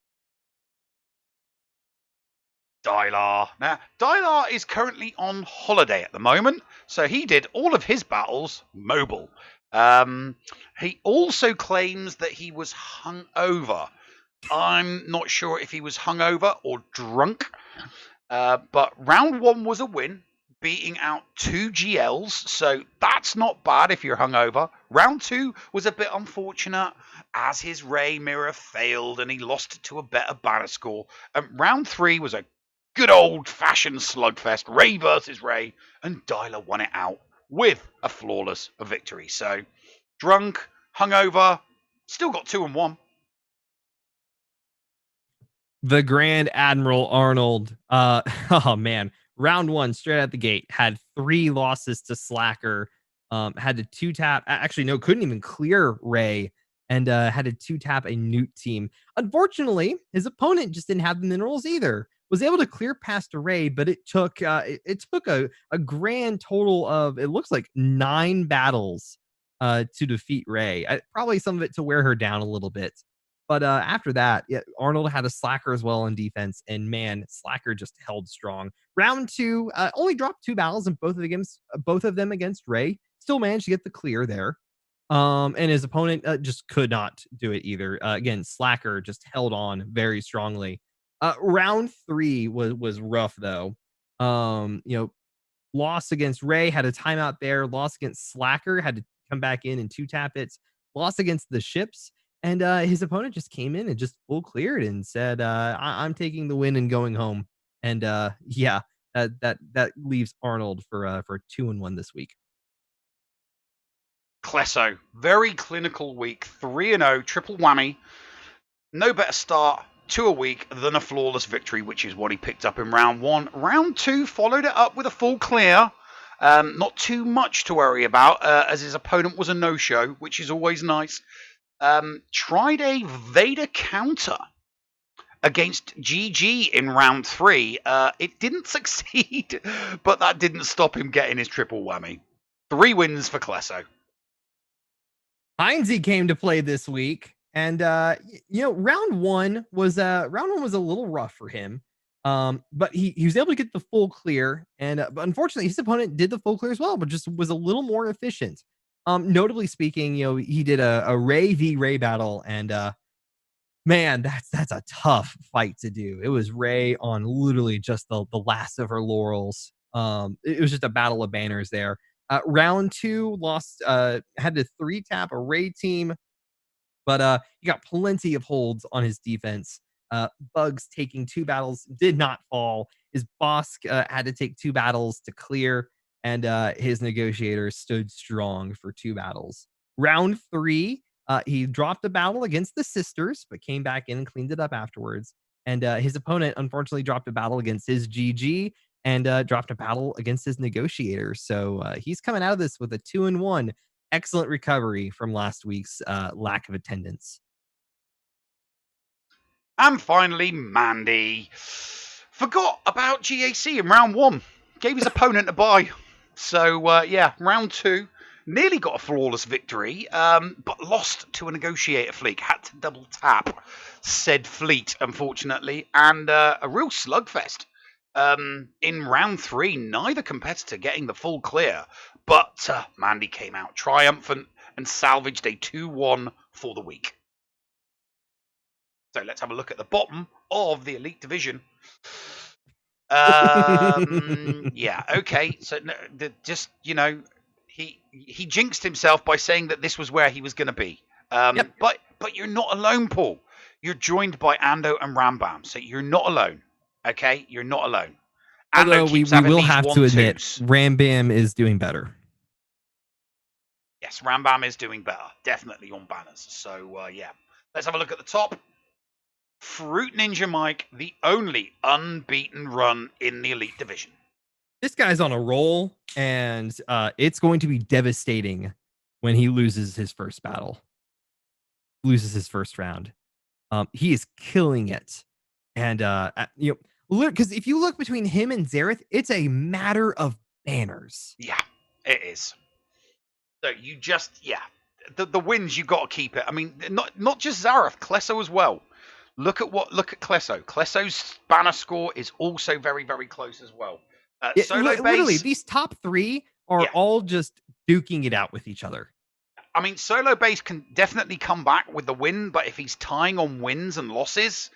Dylar. Now, Dylar is currently on holiday at the moment, so he did all of his battles mobile. He also claims that he was hungover. I'm not sure if he was hungover or drunk, but round 1 was a win, beating out 2 GLs, so that's not bad if you're hungover. Round 2 was a bit unfortunate, as his Ray mirror failed and he lost to a better banner score. And round 3 was a good old-fashioned slugfest, Ray versus Ray, and Dylar won it out with a flawless victory. So, drunk, hungover, still got 2-1. The Grand Admiral Arnold. Oh man, round 1 straight out the gate had 3 losses to Slacker. Had to 2-tap. Actually, no, couldn't even clear Ray, and had to 2-tap a Newt team. Unfortunately, his opponent just didn't have the minerals either. Was able to clear past Ray, but it took a grand total of, it looks like, 9 battles to defeat Ray. Probably some of it to wear her down a little bit. But after that, yeah, Arnold had a Slacker as well on defense, and man, Slacker just held strong. Round 2, only dropped 2 battles, and both of them against Ray. Still managed to get the clear there. And his opponent just could not do it either. Again, Slacker just held on very strongly. Round 3 was rough though. Loss against Ray, had a timeout there. Loss against Slacker, had to come back in and 2-tap it. Loss against the ships. And his opponent just came in and just full cleared and said, I'm taking the win and going home. And yeah, that leaves Arnold for a 2-1 this week. Clesso, very clinical week, 3-0, triple whammy. No better start to a week than a flawless victory, which is what he picked up in round 1. Round 2 followed it up with a full clear. Not too much to worry about, as his opponent was a no-show, which is always nice. Tried a Vader counter against GG in round 3. It didn't succeed, but that didn't stop him getting his triple whammy. 3 wins for Clesso. Heinze came to play this week, and round 1 was a little rough for him. But he was able to get the full clear, and but unfortunately his opponent did the full clear as well, but just was a little more efficient. Notably speaking, he did a Ray v Ray battle, and man, that's a tough fight to do. It was Ray on literally just the last of her laurels. It was just a battle of banners there. Round 2 lost, had to 3-tap a Ray team, but he got plenty of holds on his defense. Bugs taking 2 battles, did not fall. His Bosk had to take 2 battles to clear, and his negotiator stood strong for 2 battles. Round 3, he dropped a battle against the sisters, but came back in and cleaned it up afterwards. And his opponent, unfortunately, dropped a battle against his GG and dropped a battle against his negotiator. So he's coming out of this with a 2-1. Excellent recovery from last week's lack of attendance. And finally, Mandy. Forgot about GAC in round 1. Gave his opponent a bye. So, yeah, round 2. Nearly got a flawless victory, but lost to a negotiator fleet. Had to double tap said fleet, unfortunately. And a real slugfest. In round 3, neither competitor getting the full clear. But Mandy came out triumphant and salvaged a 2-1 for the week. So let's have a look at the bottom of the Elite Division. Yeah, okay. So just, he jinxed himself by saying that this was where he was going to be. Yep. But you're not alone, Paul. You're joined by Ando and Rambam, so you're not alone. Okay, you're not alone. Although we having will these have to admit, 1-2s. Rambam is doing better. Yes, Rambam is doing better, definitely on banners. So yeah, let's have a look at the top. Fruit Ninja Mike, the only unbeaten run in the Elite Division. This guy's on a roll, and it's going to be devastating when he loses his first battle, loses his first round. He is killing it, and because if you look between him and Zareth, it's a matter of banners. Yeah, it is. So you just the wins, you got to keep it. I mean, not just Zareth, Klesso as well. Look at Klesso. Klesso's banner score is also very, very close as well. Literally, these top three are all just duking it out with each other. I mean, Solo Base can definitely come back with the win, but if he's tying on wins and losses,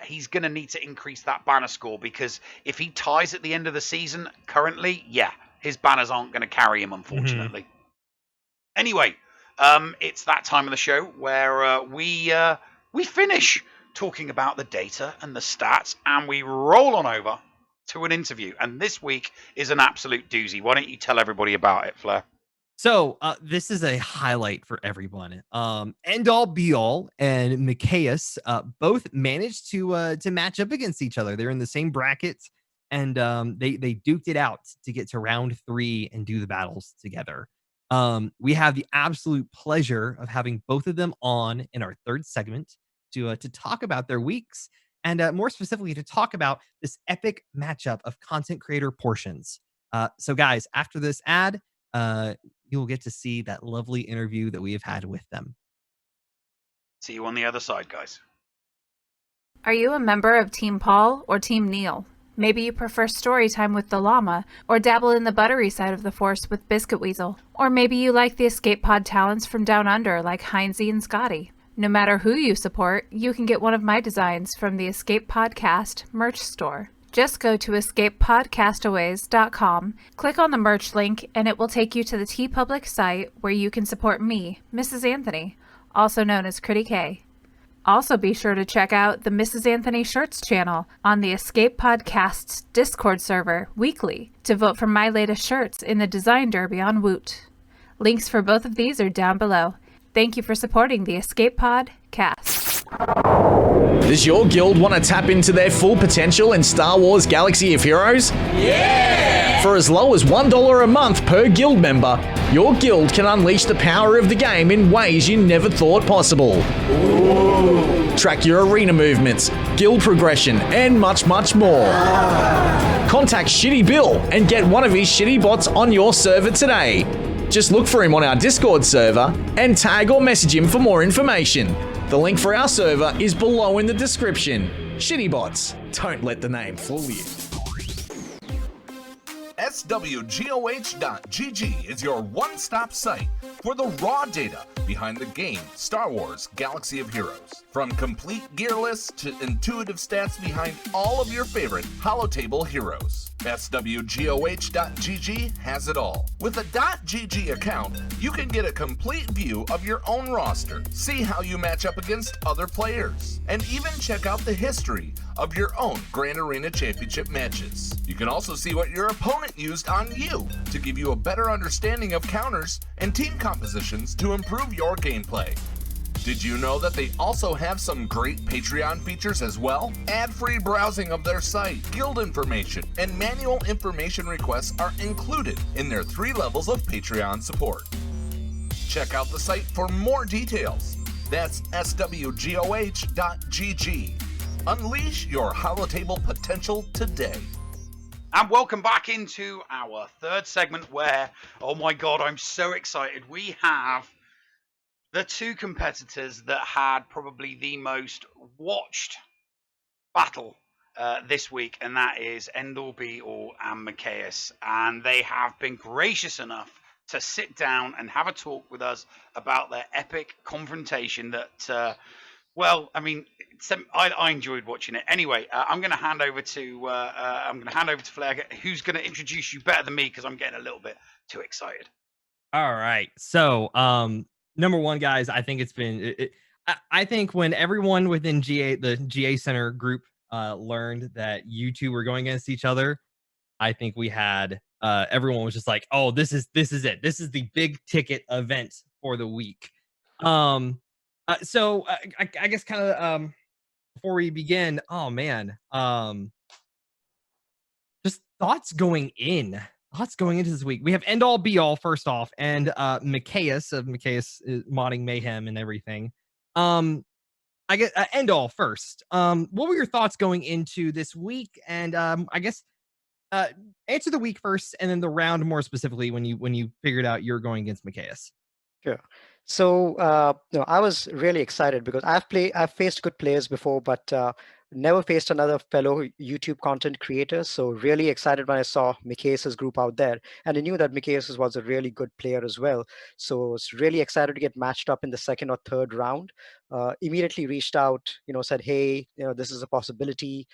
he's going to need to increase that banner score, because if he ties at the end of the season currently, his banners aren't going to carry him, unfortunately. Anyway, it's that time of the show where we finish talking about the data and the stats, and we roll on over to an interview. And this week is an absolute doozy. Why don't you tell everybody about it, Flair? So this is a highlight for everyone. End All Be All and Micaeus both managed to match up against each other. They're in the same bracket, and they duked it out to get to round 3 and do the battles together. We have the absolute pleasure of having both of them on in our third segment to talk about their weeks, and more specifically to talk about this epic matchup of content creator portions. So guys, after this ad, you'll get to see that lovely interview that we have had with them. See you on the other side, guys. Are you a member of Team Paul or Team Neil? Maybe you prefer story time with the llama, or dabble in the buttery side of the force with Biscuit Weasel. Or maybe you like the escape pod talents from Down Under like Heinzie and Scotty. No matter who you support, you can get one of my designs from the Escape Podcast merch store. Just go to escapepodcastaways.com, click on the merch link, and it will take you to the TeePublic site where you can support me, Mrs. Anthony, also known as Critty K. Also be sure to check out the Mrs. Anthony Shirts channel on the Escape Podcast's Discord server weekly to vote for my latest shirts in the Design Derby on Woot. Links for both of these are down below. Thank you for supporting the Escape Podcast. Does your guild want to tap into their full potential in Star Wars Galaxy of Heroes? Yeah! For as low as $1 a month per guild member, your guild can unleash the power of the game in ways you never thought possible. Ooh. Track your arena movements, guild progression, and much, much more. Contact Shitty Bill and get one of his shitty bots on your server today. Just look for him on our Discord server and tag or message him for more information. The link for our server is below in the description. Shitty bots, don't let the name fool you. SWGOH.GG is your one-stop site for the raw data behind the game Star Wars Galaxy of Heroes. From complete gear lists to intuitive stats behind all of your favorite holotable heroes. SWGOH.GG has it all. With a .GG account, you can get a complete view of your own roster, see how you match up against other players, and even check out the history of your own Grand Arena Championship matches. You can also see what your opponent used on you to give you a better understanding of counters and team compositions to improve your gameplay. Did you know that they also have some great Patreon features as well? Ad-free browsing of their site, guild information, and manual information requests are included in their 3 levels of Patreon support. Check out the site for more details. That's SWGOH.GG. Unleash your holotable potential today. And welcome back into our third segment where, oh my god, I'm so excited. We have the 2 competitors that had probably the most watched battle this week, and that is End All Be All and Micaeus. And they have been gracious enough to sit down and have a talk with us about their epic confrontation that Well, I mean, I enjoyed watching it. Anyway, I'm going to hand over to Flair, who's going to introduce you better than me because I'm getting a little bit too excited. All right. So, number one, guys, I think it's been. I think when everyone within the GACenter group, learned that you two were going against each other, I think we had everyone was just like, "Oh, this is it. This is the big ticket event for the week." So I guess kind of before we begin, oh man, just thoughts going into this week. We have End All Be All first off, and Macias of Macias modding mayhem and everything. I guess End All first. What were your thoughts going into this week? And I guess answer the week first, and then the round more specifically when you figured out you're going against Macias. Sure. So, I was really excited because I've faced good players before, but never faced another fellow YouTube content creator. So really excited when I saw Micaeus' group out there, and I knew that Micaeus was a really good player as well. So I was really excited to get matched up in the second or third round. Immediately reached out, said, hey, this is a possibility.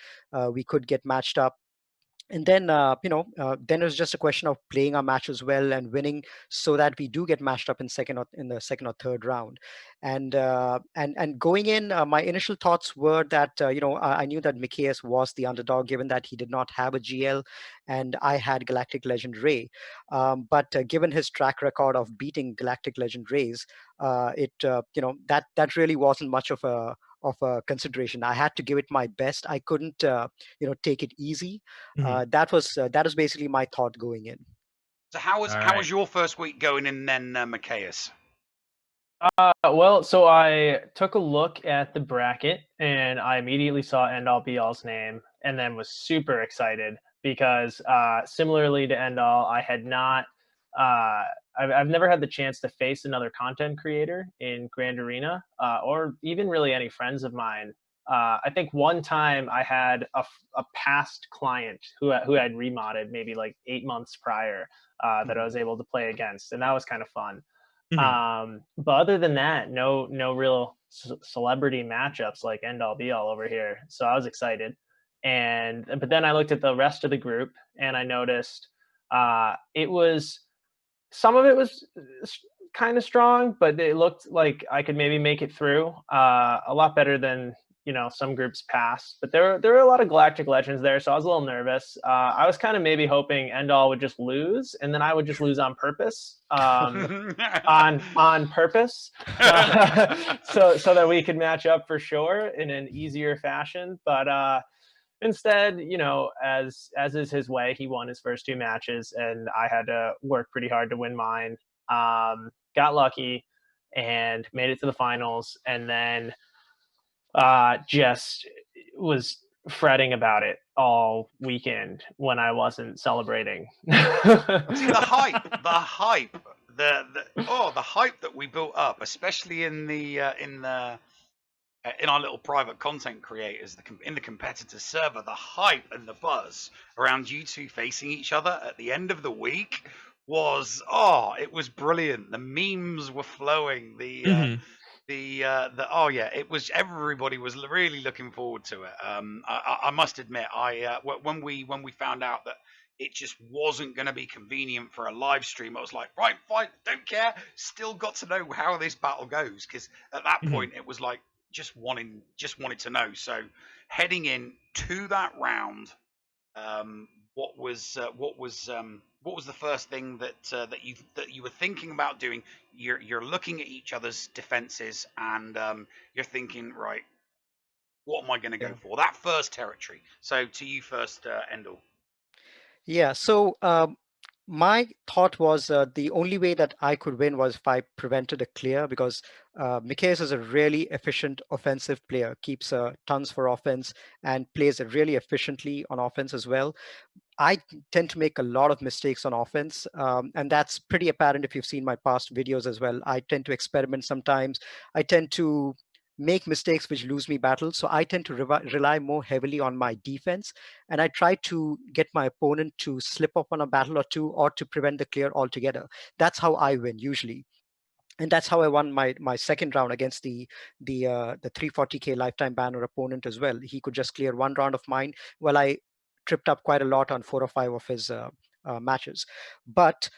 We could get matched up. And then then it was just a question of playing our matches well and winning so that we do get matched up in the second or third round. And going in, my initial thoughts were that I knew that Micaeus was the underdog given that he did not have a GL and I had Galactic Legend Ray. But given his track record of beating Galactic Legend Rays, that really wasn't much of a consideration. I had to give it my best. I couldn't take it easy. That was basically my thought going in. So how was your first week going in then, Macias? Well, so I took a look at the bracket and I immediately saw End All Be All's name and then was super excited because similarly to End All, I had not I've never had the chance to face another content creator in Grand Arena or even really any friends of mine. I think one time I had a past client who I'd remodded maybe like 8 months prior that I was able to play against, and that was kind of fun. But other than that, no real celebrity matchups like End All Be All over here. So I was excited, but then I looked at the rest of the group and I noticed some of it was kind of strong, but it looked like I could maybe make it through a lot better than some groups past. But there were a lot of Galactic Legends there, so I was a little nervous. I was kind of maybe hoping End All would just lose, and then I would just lose on purpose, on purpose, so that we could match up for sure in an easier fashion. But instead, as is his way, he won his first 2 matches, and I had to work pretty hard to win mine. Got lucky and made it to the finals, and then just was fretting about it all weekend when I wasn't celebrating. See, the hype that we built up, especially in our little private content creators, in the competitor server, the hype and the buzz around you two facing each other at the end of the week it was brilliant. The memes were flowing. It was, everybody was really looking forward to it. I must admit, when we found out that it just wasn't going to be convenient for a live stream, I was like, right, fine, don't care. Still got to know how this battle goes, because at that point it was like just wanted to know. So heading in to that round, what was the first thing that you were thinking about doing? You're looking at each other's defenses and you're thinking, right, what am I going to go for? That first territory. So to you first, Endel. Yeah. So my thought was the only way that I could win was if I prevented a clear, because Micaeus is a really efficient offensive player, keeps tons for offense and plays really efficiently on offense as well. I tend to make a lot of mistakes on offense, and that's pretty apparent if you've seen my past videos as well. I tend to experiment sometimes. I tend to make mistakes which lose me battles. So I tend to rely more heavily on my defense, and I try to get my opponent to slip up on a battle or two or to prevent the clear altogether. That's how I win usually. And that's how I won my second round against the 340k lifetime banner opponent as well. He could just clear one round of mine, while I tripped up quite a lot on 4 or 5 of his matches. But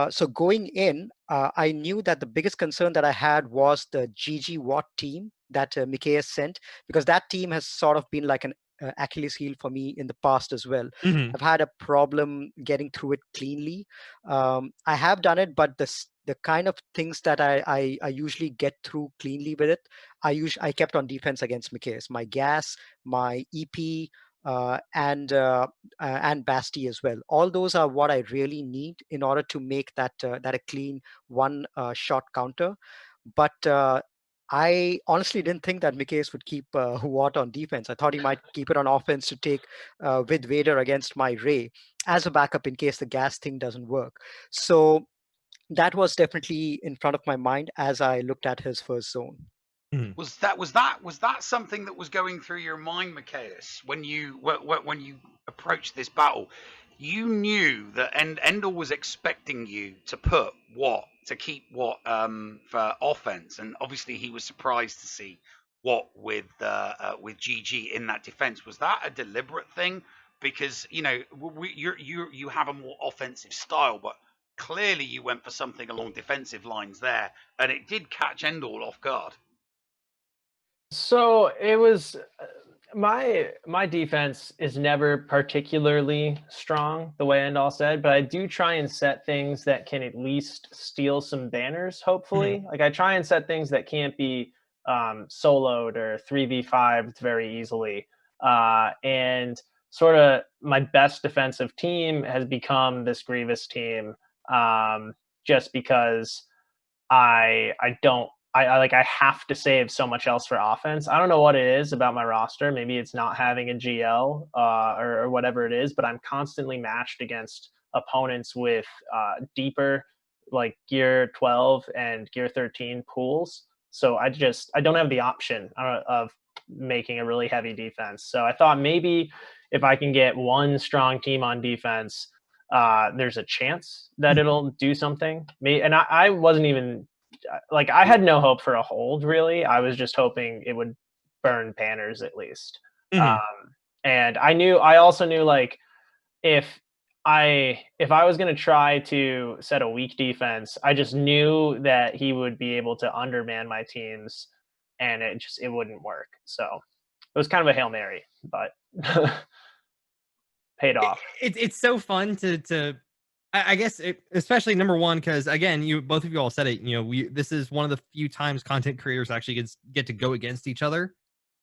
so going in, I knew that the biggest concern that I had was the GG Watt team that Mikhail sent, because that team has sort of been like an Achilles heel for me in the past as well. Mhm. I've had a problem getting through it cleanly. I have done it, but the kind of things that I usually get through cleanly with it, I kept on defense against Mikhail. My gas, my EP, and Basti as well. All those are what I really need in order to make that a clean one shot counter. But I honestly didn't think that Mikhail would keep Watt on defense. I thought he might keep it on offense to take with Vader against my Ray as a backup in case the gas thing doesn't work. So that was definitely in front of my mind as I looked at his first zone. Was that something that was going through your mind, Michaelis, when you approached this battle? You knew that Endor was expecting you to keep Watt for offense, and obviously he was surprised to see Watt with GG in that defense. Was that a deliberate thing? Because you have a more offensive style, but clearly you went for something along defensive lines there, and it did catch Endor off guard. So it was my defense is never particularly strong, the way Endall said, but I do try and set things that can at least steal some banners, hopefully. Like I try and set things that can't be soloed or 3v5'd very easily. And sort of my best defensive team has become this Grievous team, just because I have to save so much else for offense. I don't know what it is about my roster. Maybe it's not having a GL or whatever it is, but I'm constantly matched against opponents with deeper, like gear 12 and gear 13 pools. So I don't have the option of making a really heavy defense. So I thought maybe if I can get one strong team on defense, there's a chance that it'll do something. And I wasn't even like, I had no hope for a hold, really. I was just hoping it would burn banners at least. And I also knew like if I was going to try to set a weak defense, I just knew that he would be able to underman my teams, and it wouldn't work. So it was kind of a Hail Mary, but paid off. It's so fun to I guess especially number one, because again, both of you all said it. This is one of the few times content creators actually get to go against each other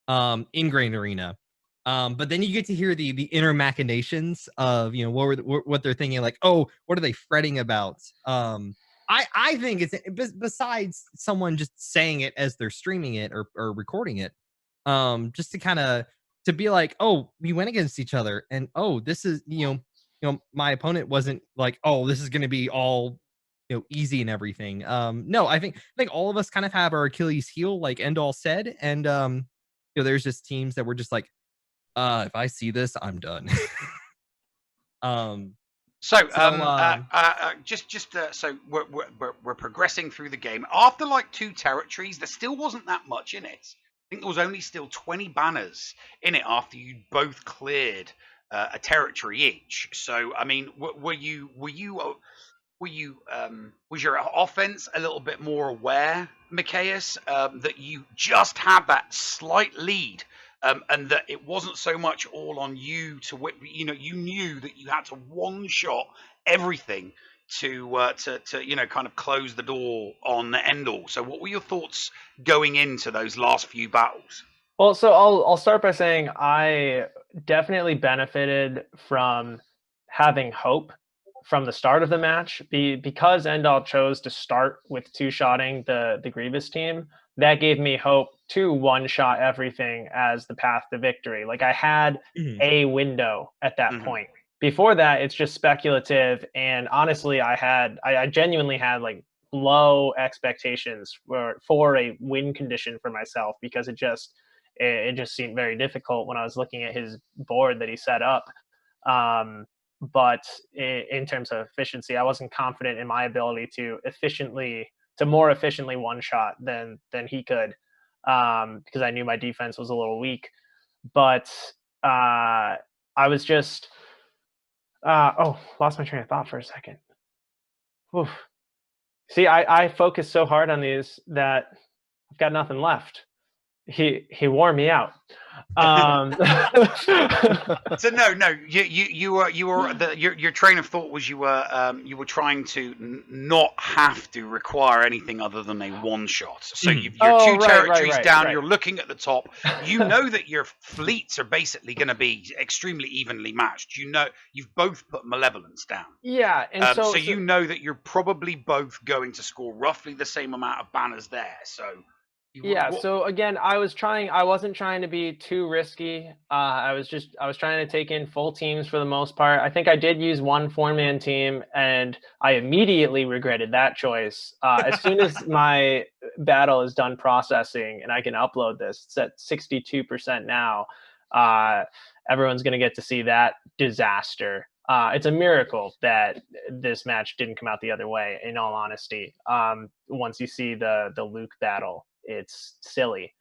in Grain Arena. But then you get to hear the inner machinations of what they're thinking, like, oh, what are they fretting about? I think it's besides someone just saying it as they're streaming it or recording it, just to kind of to be like, oh, we went against each other, and oh, this is my opponent wasn't like, oh, this is going to be all easy and everything. No, I think all of us kind of have our Achilles heel, like Endall said, and there's just teams that were just like, if I see this, I'm done. So we're progressing through the game. After like 2 territories, there still wasn't that much in it. I think there was only still 20 banners in it after you both cleared a territory each. So I mean, was your offense a little bit more aware, Michaelis, that you just had that slight lead, and that it wasn't so much all on you to you knew that you had to one shot everything to kind of close the door on Endor. So what were your thoughts going into those last few battles? Well, so I'll start by saying I definitely benefited from having hope from the start of the match, because Endall chose to start with 2-shotting the Grievous team. That gave me hope to one-shot everything as the path to victory. Like I had a window at that point. Before that, it's just speculative, and honestly, I genuinely had like low expectations for a win condition for myself, because it just seemed very difficult when I was looking at his board that he set up. But in terms of efficiency, I wasn't confident in my ability to efficiently to more efficiently one shot than he could, because I knew my defense was a little weak. But I was just lost my train of thought for a second. Oof. See, I focused so hard on these that I've got nothing left. He wore me out. So no, your train of thought was you were trying to not have to require anything other than a one shot. So you're two territories down. Right. You're looking at the top. You know that your fleets are basically going to be extremely evenly matched. You know you've both put malevolence down. Yeah, and so you know that you're probably both going to score roughly the same amount of banners there. So. Yeah, so again, I wasn't trying to be too risky. I was trying to take in full teams for the most part. I think I did use one 4-man team, and I immediately regretted that choice. As soon as my battle is done processing and I can upload this, it's at 62% now. Everyone's going to get to see that disaster. It's a miracle that this match didn't come out the other way, in all honesty. Once you see the Luke battle, it's silly.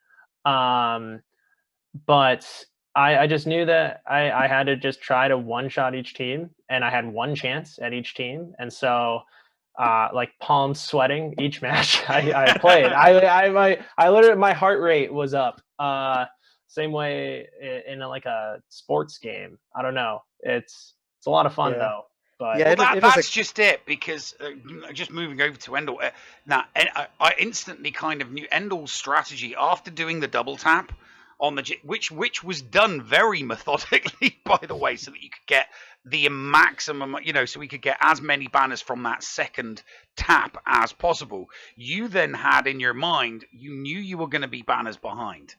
But I just knew that I had to just try to one-shot each team, and I had one chance at each team. And so like palms sweating each match I played. I literally, my heart rate was up. Same way in like a sports game. I don't know. It's a lot of fun though. But yeah, that's just it, because just moving over to Endel, now I instantly kind of knew Endel's strategy after doing the double tap on the which was done very methodically, by the way, so that you could get the maximum, so we could get as many banners from that second tap as possible. You then had in your mind, you knew you were going to be banners behind.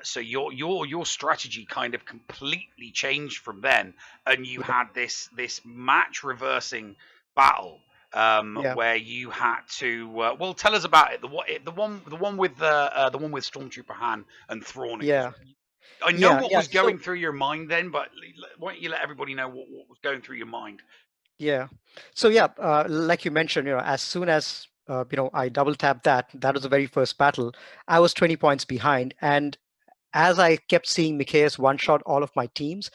So your strategy kind of completely changed from then, and you had this match reversing battle where you had to tell us about it. The one with Stormtrooper Han and Thrawn. Yeah. I know what was going through your mind then, but why don't you let everybody know what was going through your mind? Yeah. So like you mentioned, as soon as I double tapped that was the very first battle. I was 20 points behind, and as I kept seeing Micaeus one-shot all of my teams,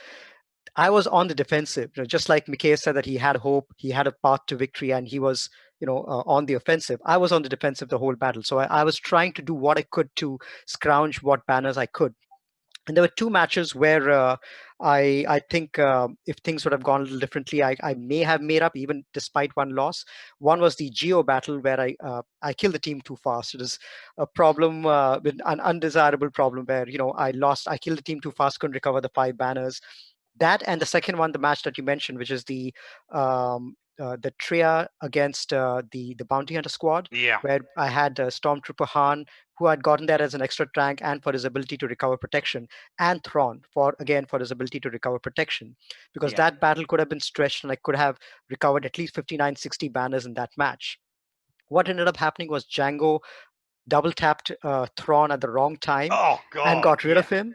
I was on the defensive. Just like Micaeus said that he had hope, he had a path to victory, and he was on the offensive. I was on the defensive the whole battle. So I was trying to do what I could to scrounge what banners I could. And there were two matches where I think if things would have gone a little differently, I may have made up even despite one loss. One was the Geo battle where I killed the team too fast. It is a problem, an undesirable problem where I killed the team too fast, couldn't recover the 5 banners. That, and the second one, the match that you mentioned, which is the Tria against the Bounty Hunter squad, where I had Stormtrooper Han, who had gotten there as an extra tank and for his ability to recover protection, and Thrawn for his ability to recover protection, because that battle could have been stretched and I could have recovered at least 59-60 banners in that match. What ended up happening was Django double tapped Thrawn at the wrong time and got rid of him,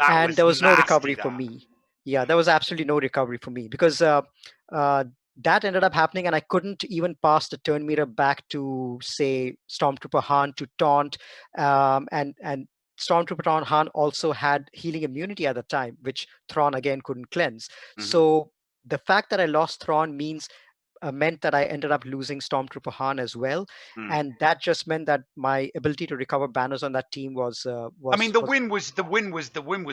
and there was no recovery for me. Yeah, there was absolutely no recovery for me, because that ended up happening, and I couldn't even pass the turn meter back to, say, Stormtrooper Han to taunt, and Stormtrooper Han also had healing immunity at the time, which Thrawn again couldn't cleanse. So the fact that I lost Thrawn meant that I ended up losing Stormtrooper Han as well, and that just meant that my ability to recover banners on that team was. I mean, the win was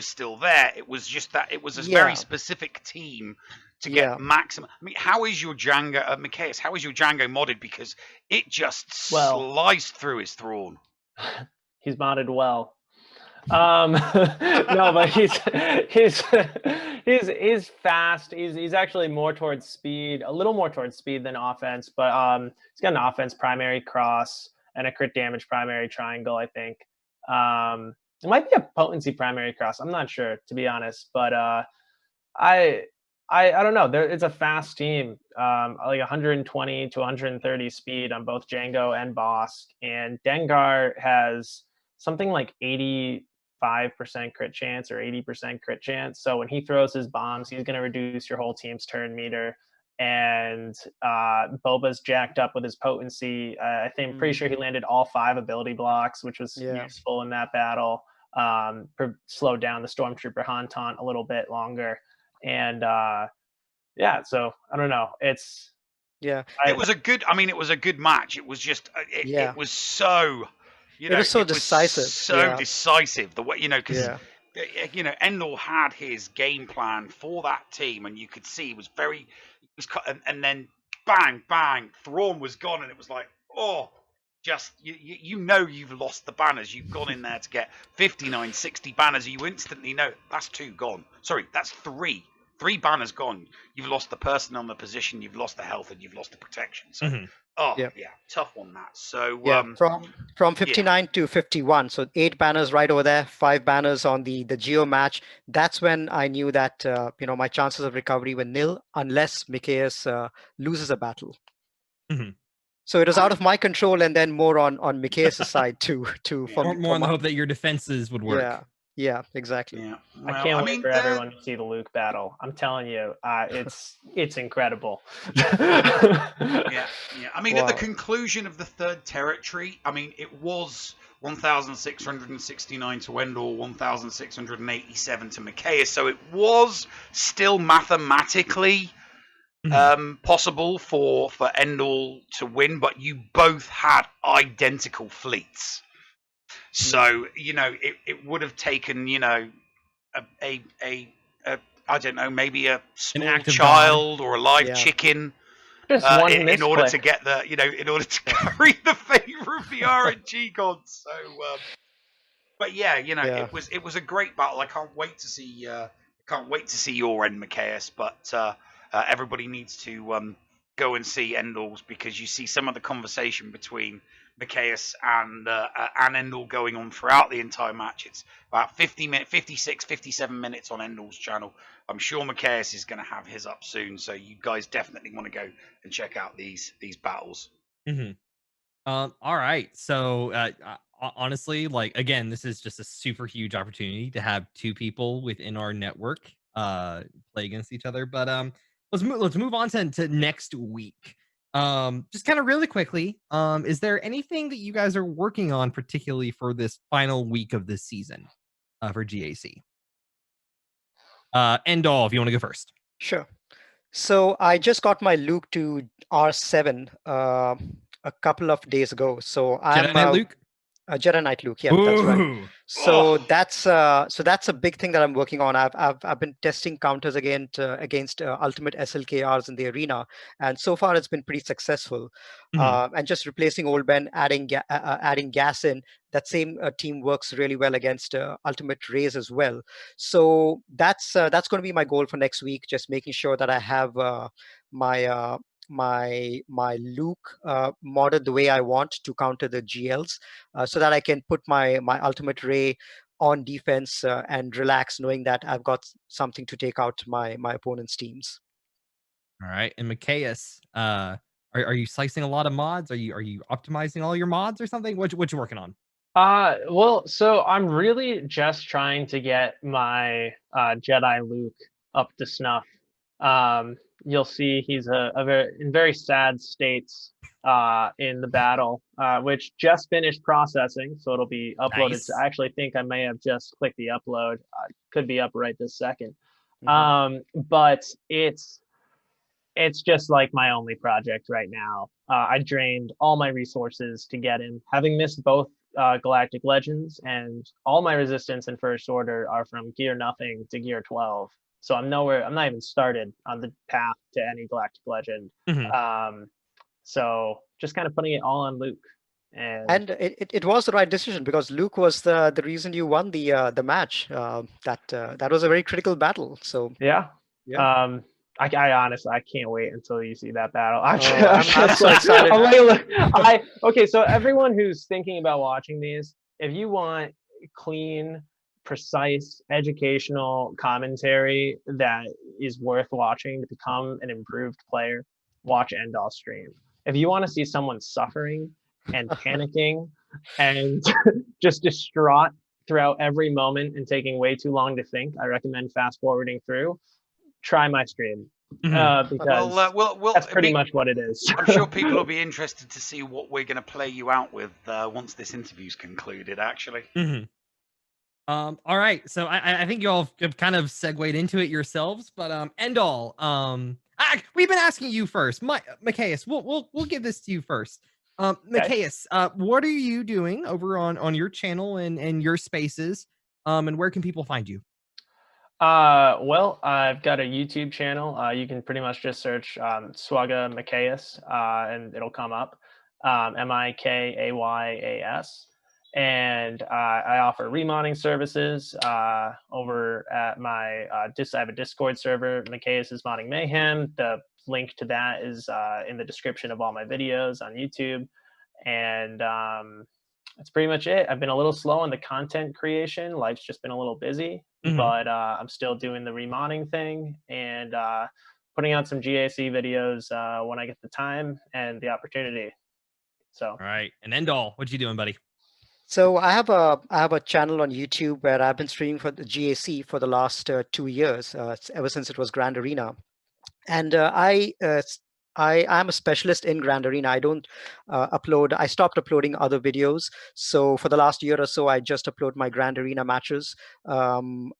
still there. It was just that it was a very specific team to get maximum. I mean, how is your Django, Micaeus? How is your Django modded? Because it just sliced through his Thrawn. He's modded well. No, but he's fast. He's actually more towards speed, a little more towards speed than offense, but he's got an offense primary cross and a crit damage primary triangle, I think. It might be a potency primary cross. I'm not sure, to be honest, but I don't know. It's a fast team, like 120 to 130 speed on both Django and Bosk, and Dengar has something like 85% crit chance or 80% crit chance. So when he throws his bombs, he's going to reduce your whole team's turn meter. and Boba's jacked up with his potency. I think pretty sure he landed all 5 ability blocks, which was useful in that battle. Slowed down the Stormtrooper Han taunt a little bit longer, and so I don't know. It's it was a good. I mean, it was a good match. It was just it was so. You know, it was so decisive. So decisive. The way because. Endor had his game plan for that team, and you could see he was and then bang, bang, Thrawn was gone, and it was like, just you've lost the banners. You've gone in there to get 59, 60 banners. You instantly know that's 2 gone. Sorry, that's 3. 3 banners gone. You've lost the person on the position. You've lost the health, and you've lost the protection. So, tough one that. So from 59 to 51. So 8 banners right over there, 5 banners on the Geo match. That's when I knew that my chances of recovery were nil unless Micaeus loses a battle. So it was out of my control, and then more on Micaeus' side too. More on the hope that your defenses would work. Yeah, exactly. Yeah. Well, I can't wait for everyone to see the Luke battle. I'm telling you, it's incredible. Yeah. I mean, at the conclusion of the 3rd territory, I mean, it was 1,669 to Endor, 1,687 to Micaeus, so it was still mathematically possible for Endor to win, but you both had identical fleets. So it would have taken a I don't know, maybe a small child or a live chicken in order to get in order to carry the favor of the RNG Gods. So but it was a great battle. I can't wait to see your end, Micaeus, but everybody needs to go and see Endor's, because you see some of the conversation between Micaeus and Endor going on throughout the entire match. It's about 56, 57 minutes on Endor's channel. I'm sure Micaeus is going to have his up soon, so you guys definitely want to go and check out these battles. All right. So honestly, like, again, this is just a super huge opportunity to have 2 people within our network play against each other. But let's move on to next week. Just kind of really quickly, is there anything that you guys are working on particularly for this final week of this season for GAC? Endall, if you want to go first. Sure. So I just got my Luke to R7 a couple of days ago. So I'm Jedi Knight Luke? Jedi Knight Luke, yeah, that's right. So that's a big thing that I'm working on. I've been testing counters against ultimate SLKRs in the arena, and so far it's been pretty successful. And just replacing old Ben, adding gas in. That same team works really well against ultimate rays as well. So that's going to be my goal for next week. Just making sure that I have my Luke modded the way I want to counter the GLs, so that I can put my ultimate ray on defense and relax, knowing that I've got something to take out my opponent's teams. All right, and Micaeus, are you slicing a lot of mods? Are you optimizing all your mods or something? What you working on? Well, so I'm really just trying to get my Jedi Luke up to snuff. You'll see he's in very sad states in the battle, which just finished processing, so it'll be uploaded. Nice. I actually think I may have just clicked the upload. Could be up right this second. But it's just like my only project right now. I drained all my resources to get him, having missed both Galactic Legends, and all my resistance and First Order are from Gear Nothing to Gear 12. So I'm not even started on the path to any Galactic Legend. So just kind of putting it all on Luke. And it was the right decision, because Luke was the reason you won the match. That was a very critical battle. So yeah. I honestly, I can't wait until you see that battle. I'm so excited. Okay, so everyone who's thinking about watching these, if you want clean, precise, educational commentary that is worth watching to become an improved player, watch Endall stream. If you want to see someone suffering and panicking and just distraught throughout every moment and taking way too long to think, I recommend fast forwarding through. Try my stream. Because Well, that's pretty much what it is. I'm sure people will be interested to see what we're going to play you out with once this interview's concluded, actually. All right, so I think you all have kind of segued into it yourselves, but end all. We've been asking you first, Macias. We'll give this to you first. Macias, what are you doing over on your channel and your spaces? And where can people find you? Well, I've got a YouTube channel. You can pretty much just search SWGOH Macias, and it'll come up. Mikayas. And I offer remodding services over at my I have a Discord server, Macias is Modding Mayhem. The link to that is in the description of all my videos on YouTube. And that's pretty much it. I've been a little slow on the content creation. Life's just been a little busy, but I'm still doing the remodding thing and putting out some GAC videos when I get the time and the opportunity. So, all right, and end all, what you doing, buddy? So I have a channel on YouTube where I've been streaming for the GAC for the last 2 years, ever since it was Grand Arena, and I'm a specialist in Grand Arena. I don't upload. I stopped uploading other videos. So for the last year or so, I just upload my Grand Arena matches. So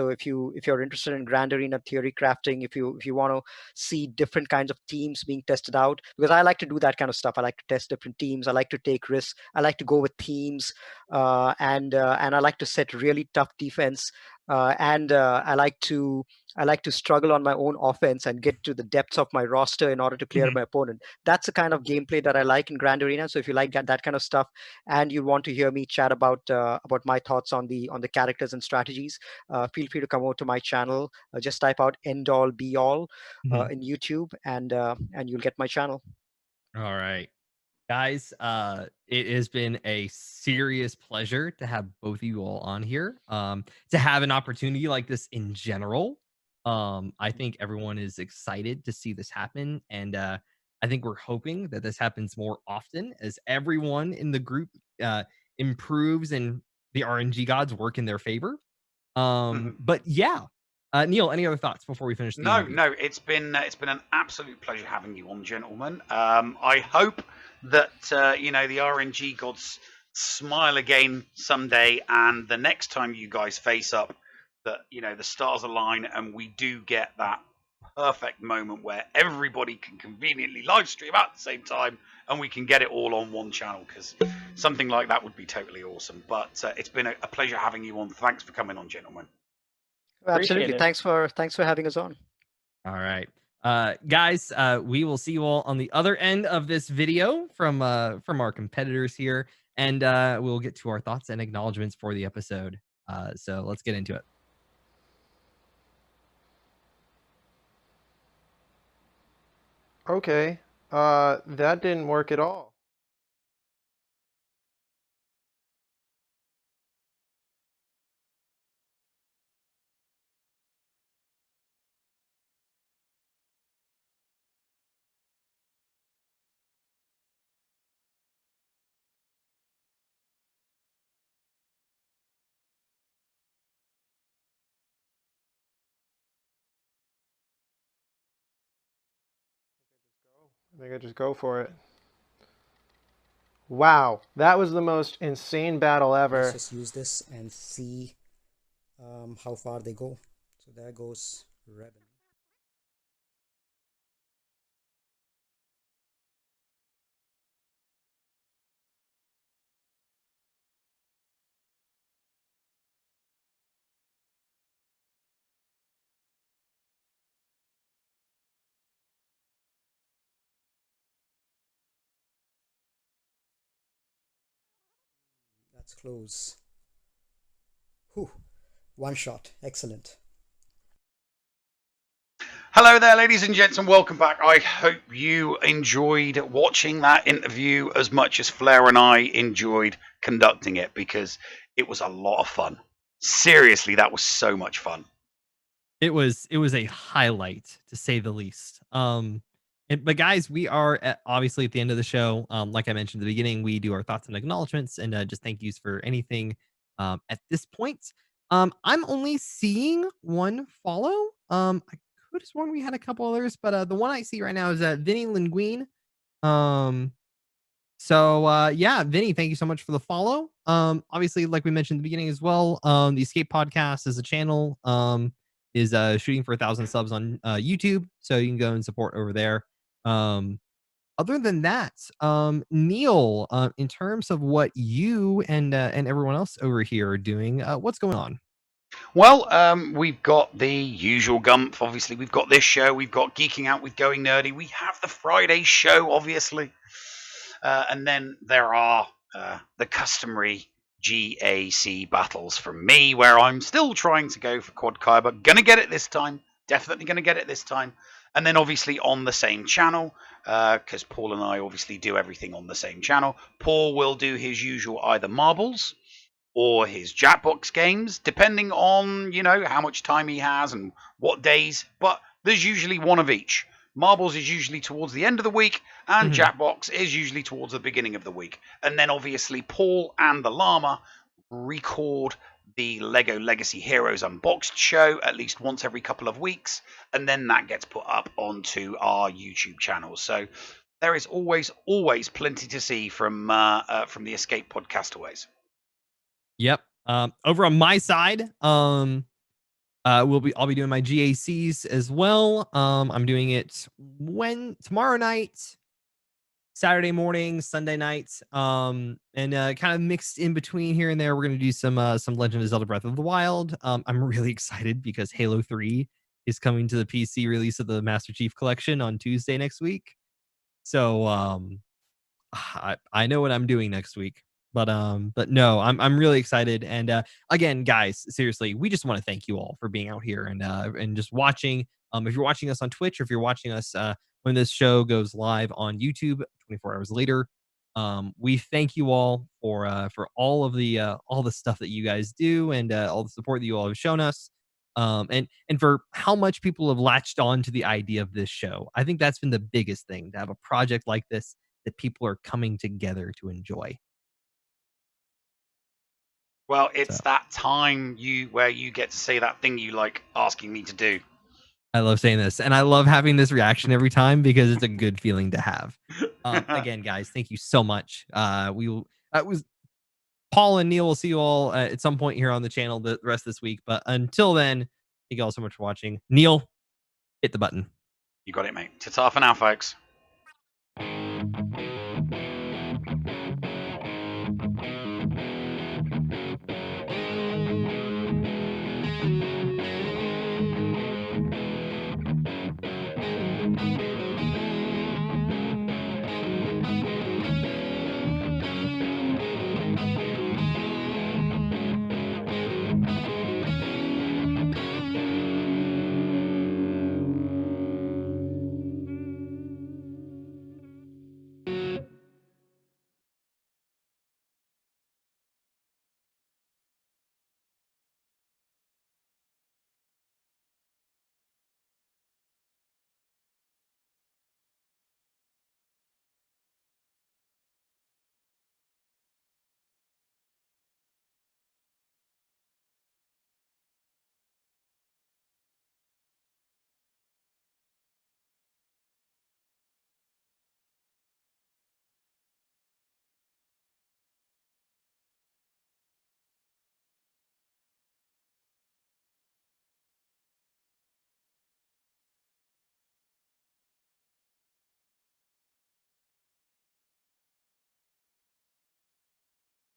if you're interested in Grand Arena theory crafting, if you want to see different kinds of teams being tested out, because I like to do that kind of stuff. I like to test different teams. I like to take risks. I like to go with themes, and I like to set really tough defense. And I like to struggle on my own offense and get to the depths of my roster in order to clear my opponent. That's the kind of gameplay that I like in Grand Arena. So if you like that kind of stuff, and you want to hear me chat about my thoughts on the characters and strategies, feel free to come over to my channel. Just type out End All Be All in YouTube, and you'll get my channel. All right. Guys, it has been a serious pleasure to have both of you all on here. To have an opportunity like this in general, I think everyone is excited to see this happen, and I think we're hoping that this happens more often as everyone in the group improves and the RNG gods work in their favor. But yeah, Neil, any other thoughts before we finish? No, it's been an absolute pleasure having you on, gentlemen. I hope that the RNG gods smile again someday, and the next time you guys face up, that the stars align and we do get that perfect moment where everybody can conveniently live stream at the same time and we can get it all on one channel, because something like that would be totally awesome. But it's been a pleasure having you on. Thanks for coming on, gentlemen. Absolutely. Thanks for having us on. All right. Guys, we will see you all on the other end of this video from our competitors here, and we'll get to our thoughts and acknowledgments for the episode. So let's get into it. Okay, that didn't work at all. I think I just go for it. Wow, that was the most insane battle ever. Let's just use this and see how far they go. So there goes Revan. That's close. Whew. One shot. Excellent. Hello there, ladies and gents, and welcome back. I hope you enjoyed watching that interview as much as Flair and I enjoyed conducting it, because it was a lot of fun. Seriously, that was so much fun. It was a highlight, to say the least. But guys, we are obviously at the end of the show. Like I mentioned at the beginning, we do our thoughts and acknowledgments, and just thank yous for anything at this point. I'm only seeing one follow. I could have sworn we had a couple others, but the one I see right now is Vinny Linguine. So yeah, Vinny, thank you so much for the follow. Obviously, like we mentioned at the beginning as well, the Escape Podcast is a channel, is shooting for 1,000 subs on YouTube, so you can go and support over there. Other than that, Neil, in terms of what you and everyone else over here are doing, what's going on? Well, we've got the usual gumph. Obviously, we've got this show. We've got Geeking Out with Going Nerdy. We have the Friday show, obviously. And then there are the customary GAC battles from me, where I'm still trying to go for Quad Kyber. Gonna get it this time. Definitely gonna get it this time. And then obviously on the same channel, because Paul and I obviously do everything on the same channel. Paul will do his usual either marbles or his Jackbox games, depending on, how much time he has and what days. But there's usually one of each. Marbles is usually towards the end of the week, and Jackbox is usually towards the beginning of the week. And then obviously Paul and the Llama record the Lego Legacy Heroes Unboxed show at least once every couple of weeks, and then that gets put up onto our YouTube channel. So there is always plenty to see from the Escape Podcastaways. Yep. Over on my side, I'll be doing my GACs as well. I'm doing it tomorrow night, Saturday morning, Sunday night, and kind of mixed in between here and there. We're gonna do some Legend of Zelda Breath of the Wild. I'm really excited because Halo 3 is coming to the PC release of the Master Chief Collection on Tuesday next week. So I know what I'm doing next week. But no, I'm really excited. And again, guys, seriously, we just want to thank you all for being out here and just watching. If you're watching us on Twitch, or if you're watching us when this show goes live on YouTube 24 hours later, we thank you all for all the stuff that you guys do, and all the support that you all have shown us, and for how much people have latched on to the idea of this show. I think that's been the biggest thing, to have a project like this that people are coming together to enjoy. Well, it's that time where you get to say that thing you like asking me to do. I love saying this, and I love having this reaction every time because it's a good feeling to have. Again, guys, thank you so much. Paul and Neil will see you all at some point here on the channel the rest of this week. But until then, thank you all so much for watching. Neil, hit the button. You got it, mate. Ta-ta for now, folks.